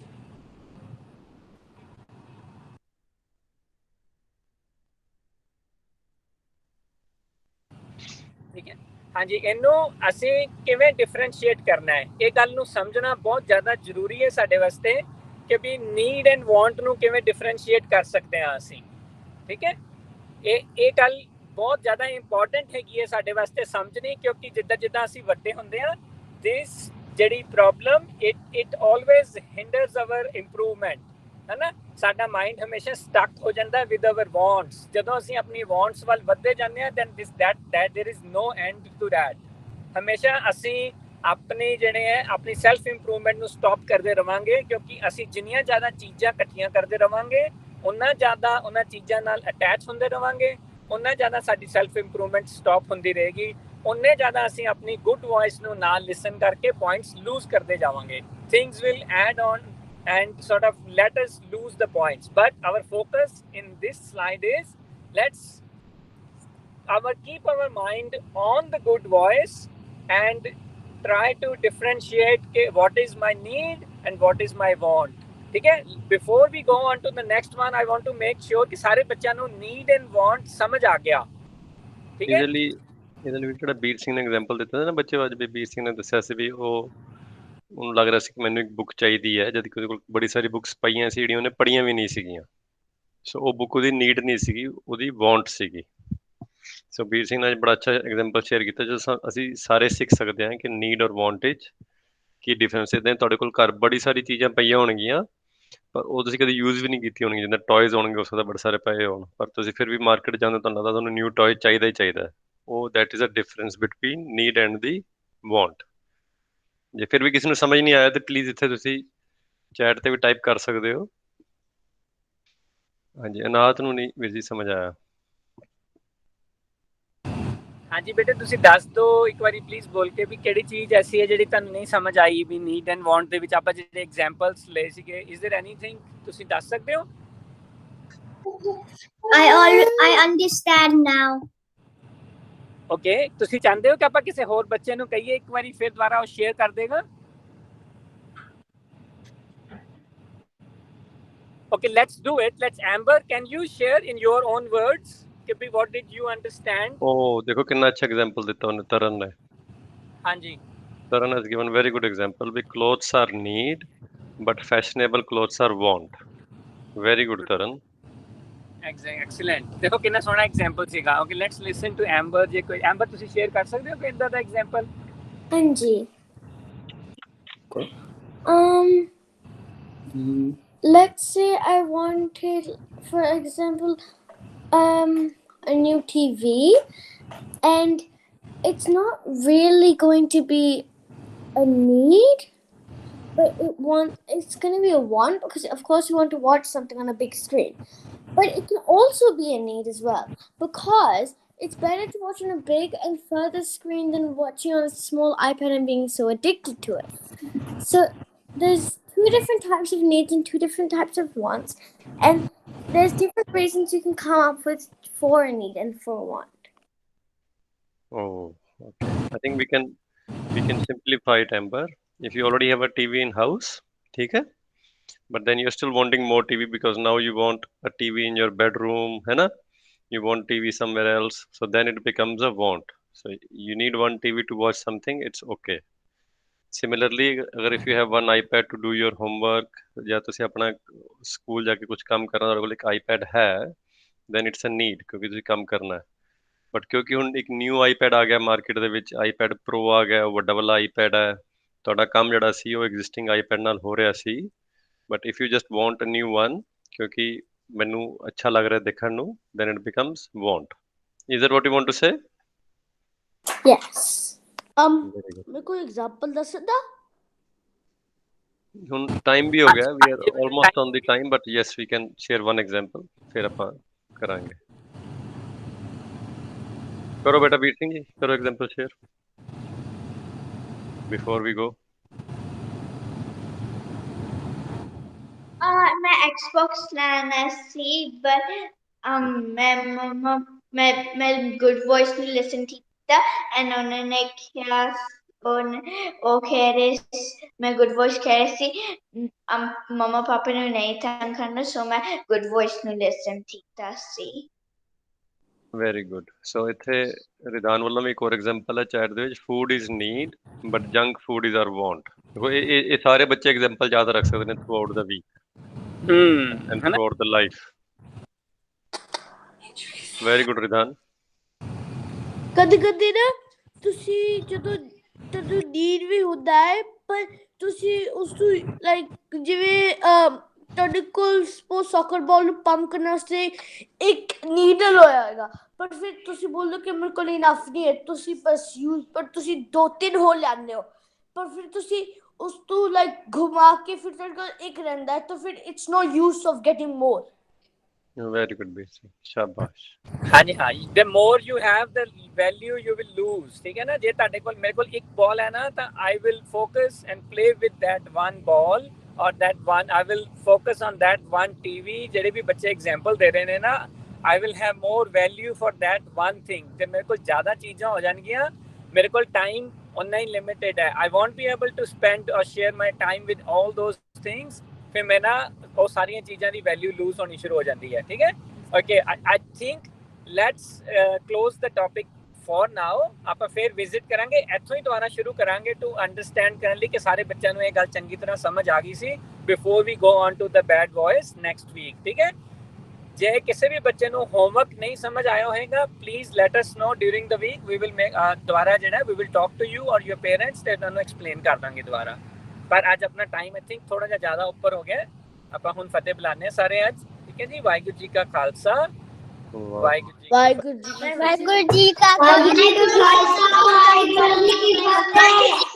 ठीक है, हाँ जी। ਇਹਨੂੰ ਅਸੀਂ ਕਿਵੇਂ ਡਿਫਰੈਂਸ਼ੀਏਟ ਕਰਨਾ ਹੈ, ਇਹ ਗੱਲ ਨੂੰ ਸਮਝਣਾ ਬਹੁਤ ਜ਼ਿਆਦਾ ਜ਼ਰੂਰੀ ਹੈ ਸਾਡੇ ਵਾਸਤੇ ਕਿ ਵੀ ਨੀਡ ਐਂਡ ਵਾਂਟ ਨੂੰ ਕਿਵੇਂ ਡਿਫਰੈਂਸ਼ੀਏਟ ਕਰ ਸਕਦੇ ਹਾਂ ਅਸੀਂ, ਠੀਕ ਹੈ। ਇਹ ਗੱਲ ਬਹੁਤ ਜ਼ਿਆਦਾ ਇੰਪੋਰਟੈਂਟ ਹੈਗੀ ਹੈ ਸਾਡੇ ਵਾਸਤੇ ਸਮਝਣੀ, ਕਿਉਂਕਿ ਜਿੱਦਾਂ ਅਸੀਂ ਵੱਡੇ ਹੁੰਦੇ ਹਾਂ, ਦਿਸ ਜਿਹੜੀ problem it always hinders our improvement, ਹੈ ਨਾ। ਸਾਡਾ ਮਾਈਂਡ ਹਮੇਸ਼ਾ ਸਟਕ ਹੋ ਜਾਂਦਾ ਵਿਦ ਆਵਰ ਵਾਂਟਸ। ਜਦੋਂ ਅਸੀਂ ਆਪਣੀ ਵਾਂਟਸ ਵੱਲ ਵੱਧਦੇ ਜਾਂਦੇ ਹਾਂ then there is no end to that. ਹਮੇਸ਼ਾ ਅਸੀਂ ਆਪਣੀ ਜਿਹੜੇ ਹੈ ਆਪਣੀ ਸੈਲਫ ਇੰਪਰੂਵਮੈਂਟ ਨੂੰ ਸਟਾਪ ਕਰਦੇ ਰਵਾਂਗੇ, ਕਿਉਂਕਿ ਅਸੀਂ ਜਿੰਨੀਆਂ ਜ਼ਿਆਦਾ ਚੀਜ਼ਾਂ ਇਕੱਠੀਆਂ ਕਰਦੇ ਰਵਾਂਗੇ ਉਨਾ ਜ਼ਿਆਦਾ ਉਹਨਾਂ ਚੀਜ਼ਾਂ ਨਾਲ ਅਟੈਚ ਹੁੰਦੇ ਰਵਾਂਗੇ, ਉਨਾ ਜ਼ਿਆਦਾ ਸਾਡੀ ਸੈਲਫ ਇੰਪਰੂਵਮੈਂਟ ਸਟਾਪ ਹੁੰਦੀ ਰਹੇਗੀ, ਉਨੇ ਜ਼ਿਆਦਾ ਅਸੀਂ ਆਪਣੀ ਗੁੱਡ ਵੌਇਸ ਨੂੰ ਨਾਲ ਲਿਸਨ ਕਰਕੇ ਪੁਆਇੰਟਸ ਲੂਜ਼ ਕਰਦੇ ਜਾਵਾਂਗੇ। Things will add on and sort of let us lose the points, but our focus in this slide is let's keep our mind on the good voice and try to differentiate what is my need and what is my want. ठीक है, before we go on to the next one I want to make sure कि सारे बच्चों ਨੂੰ need and want समझ आ गया। ठीक है, ਇਹਦੇ ਲਈ ਜਿਹੜਾ ਵੀਰ ਸਿੰਘ ਨੇ ਐਗਜ਼ਾਮਪਲ ਦਿੱਤਾ ਸੀ ਨਾ ਬੱਚੇ, ਅੱਜ ਵੀ ਵੀਰ ਸਿੰਘ ਨੇ ਦੱਸਿਆ ਸੀ ਵੀ ਉਹਨੂੰ ਲੱਗ ਰਿਹਾ ਸੀ ਕਿ ਮੈਨੂੰ ਇੱਕ ਬੁੱਕ ਚਾਹੀਦੀ ਹੈ, ਜਦ ਕਿ ਉਹਦੇ ਕੋਲ ਬੜੀ ਸਾਰੀ ਬੁੱਕਸ ਪਈਆਂ ਸੀ ਜਿਹੜੀਆਂ ਉਹਨੇ ਪੜ੍ਹੀਆਂ ਵੀ ਨਹੀਂ ਸੀਗੀਆਂ। ਸੋ ਉਹ ਬੁੱਕ ਉਹਦੀ ਨੀਡ ਨਹੀਂ ਸੀਗੀ, ਉਹਦੀ ਵਾਂਟ ਸੀਗੀ। ਸੋ ਵੀਰ ਸਿੰਘ ਨੇ ਬੜਾ ਅੱਛਾ ਐਗਜ਼ਾਮਪਲ ਸ਼ੇਅਰ ਕੀਤਾ ਜੋ ਅਸੀਂ ਸਾਰੇ ਸਿੱਖ ਸਕਦੇ ਹਾਂ ਕਿ ਨੀਡ ਔਰ ਵਾਂਟ ਵਿੱਚ ਕੀ ਡਿਫਰੈਂਸ। ਇੱਦਾਂ ਤੁਹਾਡੇ ਕੋਲ ਘਰ ਬੜੀ ਸਾਰੀ ਚੀਜ਼ਾਂ ਪਈਆਂ ਹੋਣਗੀਆਂ ਪਰ ਉਹ ਤੁਸੀਂ ਕਦੇ ਯੂਜ਼ ਵੀ ਨਹੀਂ ਕੀਤੀ ਹੋਣਗੀਆਂ, ਜਿੱਦਾਂ ਟॉयਜ਼ ਹੋਣਗੇ ਉਸ ਦਾ ਬੜੇ ਸਾਰੇ ਪਏ ਹੋਣ, ਪਰ ਤੁਸੀਂ ਫਿਰ ਵੀ ਮਾਰਕੀਟ ਜਾਂਦੇ ਤੁਹਾਨੂੰ ਲੱਗਦਾ ਤੁਹਾਨੂੰ ਨਿਊ ਟॉय ਚਾਹੀਦਾ ਹੀ ਚਾਹੀਦਾ। ਉਹ that is a difference between need and the want. ਜੇ ਫਿਰ ਵੀ ਕਿਸੇ ਨੂੰ ਸਮਝ ਨਹੀਂ ਆਇਆ ਤਾਂ ਪਲੀਜ਼ ਇੱਥੇ ਤੁਸੀਂ ਚੈਟ ਤੇ ਵੀ ਟਾਈਪ ਕਰ ਸਕਦੇ ਹੋ। ਹਾਂਜੀ, ਅਨਾਥ ਨੂੰ ਨਹੀਂ ਵੀਰ ਜੀ ਸਮਝ ਆਇਆ। ਹਾਂਜੀ ਬੇਟੇ ਤੁਸੀਂ ਦੱਸ ਦਿਓ ਇੱਕ ਵਾਰੀ ਪਲੀਜ਼ ਬੋਲ ਕੇ ਵੀ ਕਿਹੜੀ ਚੀਜ਼ ਐਸੀ ਹੈ ਜਿਹੜੀ ਤੁਹਾਨੂੰ ਨਹੀਂ ਸਮਝ ਆਈ ਵੀ ਨੀਡ ਐਂਡ ਵਾਂਟ ਦੇ ਵਿੱਚ ਆਪਾਂ ਜਿਹੜੇ ਐਗਜ਼ਾਮਪਲਸ ਲਏ ਸੀਗੇ। ਇਜ਼ देयर ਐਨੀਥਿੰਗ ਤੁਸੀਂ ਦੱਸ ਸਕਦੇ ਹੋ? I understand now. ਓਕੇ, ਤੁਸੀਂ ਚਾਹੁੰਦੇ ਹੋ ਕਿ ਆਪਾਂ ਕਿਸੇ ਹੋਰ ਬੱਚੇ ਨੂੰ ਕਹੀਏ ਇੱਕ ਵਾਰੀ ਫਿਰ ਦੁਬਾਰਾ ਉਹ ਸ਼ੇਅਰ ਕਰ ਦੇਗਾ? Okay, let's do it. Let's Amber, can you share in your own words? What did you understand? ਉਹ ਦੇਖੋ ਕਿੰਨਾ ਅੱਛਾ ਐਗਜ਼ਾਮਪਲ ਦਿੱਤਾ ਉਹਨੇ, ਤਰਨ ਨੇ। ਹਾਂਜੀ, Taran has given very good example. We clothes are need, but fashionable clothes are want. Very good, Taran. excellent. ਦੇਖੋ ਕਿੰਨਾ ਸੋਹਣਾ ਐਗਜ਼ਾਮਪਲ ਸੀਗਾ। Okay, let's listen to Amber. ਜੇ ਕੋਈ ਐਂਬਰ ਤੁਸੀਂ ਸ਼ੇਅਰ ਕਰ ਸਕਦੇ ਹੋ ਕੋਈ ਇਦਾਂ ਦਾ ਐਗਜ਼ਾਮਪਲ? ਹਾਂਜੀ। Let's say I wanted, for example, a new TV, and it's not really going to be a need, but it's going to be a want, because of course you want to watch something on a big screen. But it can also be a need as well, because it's better to watch on a big and further screen than watching on a small iPad and being so addicted to it. So there's two different types of needs and two different types of wants, and there's different reasons you can come up with for a need and for a want. Oh, okay. I think we can simplify it, Amber. If you already have a TV in house, okay, but then you're still wanting more TV because now you want a TV in your bedroom, है ना? You want TV somewhere else, so then it becomes a want. So you need one TV to watch something, it's okay. Similarly, अगर if you have one iPad to do your homework ਜਾਂ ਤੁਸੀਂ ਆਪਣਾ ਸਕੂਲ ਜਾ ਕੇ ਕੁਝ ਕੰਮ ਕਰਨਾ, ਤੁਹਾਡੇ ਕੋਲ ਇੱਕ iPad ਹੈ, then it's a need ਕਿਉਂਕਿ ਤੁਸੀਂ ਕੰਮ ਕਰਨਾ ਹੈ। ਬਟ ਕਿਉਂਕਿ ਹੁਣ ਇੱਕ ਨਿਊ iPad ਆ ਗਿਆ ਮਾਰਕੀਟ ਦੇ ਵਿੱਚ, iPad Pro ਆ ਗਿਆ, ਉਹ ਵੱਡਾ ਵਾਲਾ iPad ਹੈ, ਤੁਹਾਡਾ ਕੰਮ ਜਿਹੜਾ ਸੀ ਉਹ ਐਗਜ਼ਿਸਟਿੰਗ iPad ਨਾਲ ਹੋ ਰਿਹਾ ਸੀ, but if you just want a new one ਕਿਉਂਕਿ ਮੈਨੂੰ ਅੱਛਾ ਲੱਗ ਰਿਹਾ ਦੇਖਣ ਨੂੰ, then it becomes want. Is that what you want to say? Yes. मैं कोई एग्जांपल दस सकदा? ਹੁਣ ਟਾਈਮ ਵੀ ਹੋ ਗਿਆ, we are almost on the time, but yes we can share one example, ਫਿਰ ਆਪਾਂ ਕਰਾਂਗੇ। ਕਰੋ ਬੇਟਾ ਵੀਰ ਸਿੰਘ ਜੀ, ਕਰੋ example share before we go. मैं Xbox लाना सी, but मैं good voice नहीं listen थी and उन्होंने क्या वो कह रहे मैं good voice कह रही सी मम्मा पापा ने नहीं तंग करना, so मैं good voice नहीं listen थी सी। Very good. ਸੋ ਇੱਥੇ ਰਿਦਾਨ ਵੱਲੋਂ ਵੀ ਇੱਕ ਹੋਰ ਐਗਜ਼ਾਮਪਲ ਹੈ ਚੈਟ ਦੇ ਵਿੱਚ, food is need but junk food is our want. ਦੇਖੋ ਇਹ ਸਾਰੇ ਬੱਚੇ ਐਗਜ਼ਾਮਪਲ ਯਾਦ ਰੱਖ ਸਕਦੇ ਨੇ throughout the week and throughout the life. Very good Ridaan. ਕਦੇ ਕਦੇ ਨਾ ਤੁਸੀਂ ਜਦੋਂ ਨੀਡ ਵੀ ਹੁੰਦਾ ਹੈ ਪਰ ਤੁਸੀਂ ਉਸ ਨੂੰ ਲਾਈਕ ਜਿਵੇਂ ਤੁਹਾਡੇ ਕੋਲ ਸਪੋਜ਼ ਸੌਕਰ ਬਾਲ ਨੂੰ ਪੰਪ ਕਰਨ ਵਾਸਤੇ ਇੱਕ ਨੀਡਲ ਹੋਏਗਾ, ਪਰ ਫਿਰ ਤੁਸੀਂ ਬੋਲਦੇ ਕਿ ਮੇਰੇ ਕੋਲ ਇਨਫ ਨਹੀਂ ਹੈ, ਤੁਸੀਂ ਬਸ ਯੂਜ਼ ਪਰ ਤੁਸੀਂ 2-3 ਹੋਰ ਲੈਂਦੇ ਹੋ, ਪਰ ਫਿਰ ਤੁਸੀਂ ਉਸ ਤੋਂ ਲਾਈਕ ਘੁਮਾ ਕੇ ਫਿਰ ਤੁਹਾਡੇ ਕੋਲ ਇੱਕ ਰਹਿੰਦਾ ਹੈ, ਤਾਂ ਫਿਰ it's no use of getting more. Very good Veer Singh, ਸ਼ਾਬਾਸ਼। ਹਾਂਜੀ ਹਾਂ, the more you have the value you will lose, ਠੀਕ ਹੈ ਨਾ। ਜੇ ਤੁਹਾਡੇ ਕੋਲ ਮੇਰੇ ਕੋਲ ਇੱਕ ਬਾਲ ਹੈ ਨਾ, ਤਾਂ I will focus and play with that one ball or that one, I will focus on that one TV। ਜਿਹੜੇ ਵੀ ਬੱਚੇ ਐਗਜ਼ਾਮਪਲ ਦੇ ਰਹੇ ਨੇ ਨਾ, I will have more value for that one thing। ਜੇ ਮੇਰੇ ਕੋਲ ਜ਼ਿਆਦਾ ਚੀਜ਼ਾਂ ਹੋ ਜਾਣਗੀਆਂ, ਮੇਰੇ ਕੋਲ ਟਾਈਮ ਉਨਾ ਹੀ ਲਿਮਿਟਡ ਹੈ, I won't be able to spend or share my time with all those things। ਫਿਰ ਮੈਂ ਨਾ ਉਹ ਸਾਰੀਆਂ ਚੀਜ਼ਾਂ ਦੀ ਵੈਲਿਊ ਲੂਜ਼ ਹੋਣੀ ਸ਼ੁਰੂ ਹੋ ਜਾਂਦੀ ਹੈ, ਠੀਕ ਹੈ। Okay, I think let's close the topic for now। ਆਪਾਂ ਫਿਰ ਵਿਜ਼ਿਟ ਕਰਾਂਗੇ, ਇੱਥੋਂ ਹੀ ਦੁਬਾਰਾ ਸ਼ੁਰੂ ਕਰਾਂਗੇ ਟੂ ਅੰਡਰਸਟੈਂਡ ਕਰਨ ਲਈ ਕਿ ਸਾਰੇ ਬੱਚਿਆਂ ਨੂੰ ਇਹ ਗੱਲ ਚੰਗੀ ਤਰ੍ਹਾਂ ਸਮਝ ਆ ਗਈ ਸੀ before we go on to the bad voice next week, ਠੀਕ ਹੈ। ਜੇ ਕਿਸੇ ਵੀ ਬੱਚੇ ਨੂੰ ਹੋਮਵਰਕ ਨਹੀਂ ਸਮਝ ਆਇਆ ਹੋਏਗਾ, please let us know during the week. We will make ਦੁਬਾਰਾ ਜਿਹੜਾ we will talk to you or your parents ਤੇ ਤੁਹਾਨੂੰ ਐਕਸਪਲੇਨ ਕਰ ਦਾਂਗੇ ਦੁਬਾਰਾ। ਪਰ ਅੱਜ ਆਪਣਾ ਟਾਈਮ ਆਈ ਥਿੰਕ ਥੋੜਾ ਜਿਹਾ ਜ਼ਿਆਦਾ ਉੱਪਰ ਹੋ ਗਿਆ। ਆਪਾਂ ਹੁਣ ਫਤਿਹ ਬੁਲਾਉਂਦੇ ਹਾਂ ਸਾਰੇ ਅੱਜ, ਠੀਕ ਹੈ ਜੀ। ਵਾਹਿਗੁਰੂ ਜੀ ਕਾ ਖਾਲਸਾ, ਵਾਹਿਗੁਰੂ ਜੀ ਵਾਹਿਗੁਰੂ ਜੀ ਕਾ ਖਾਲਸਾ, ਵਾਹਿਗੁਰੂ ਜੀ ਕੀ ਫਤਿਹ।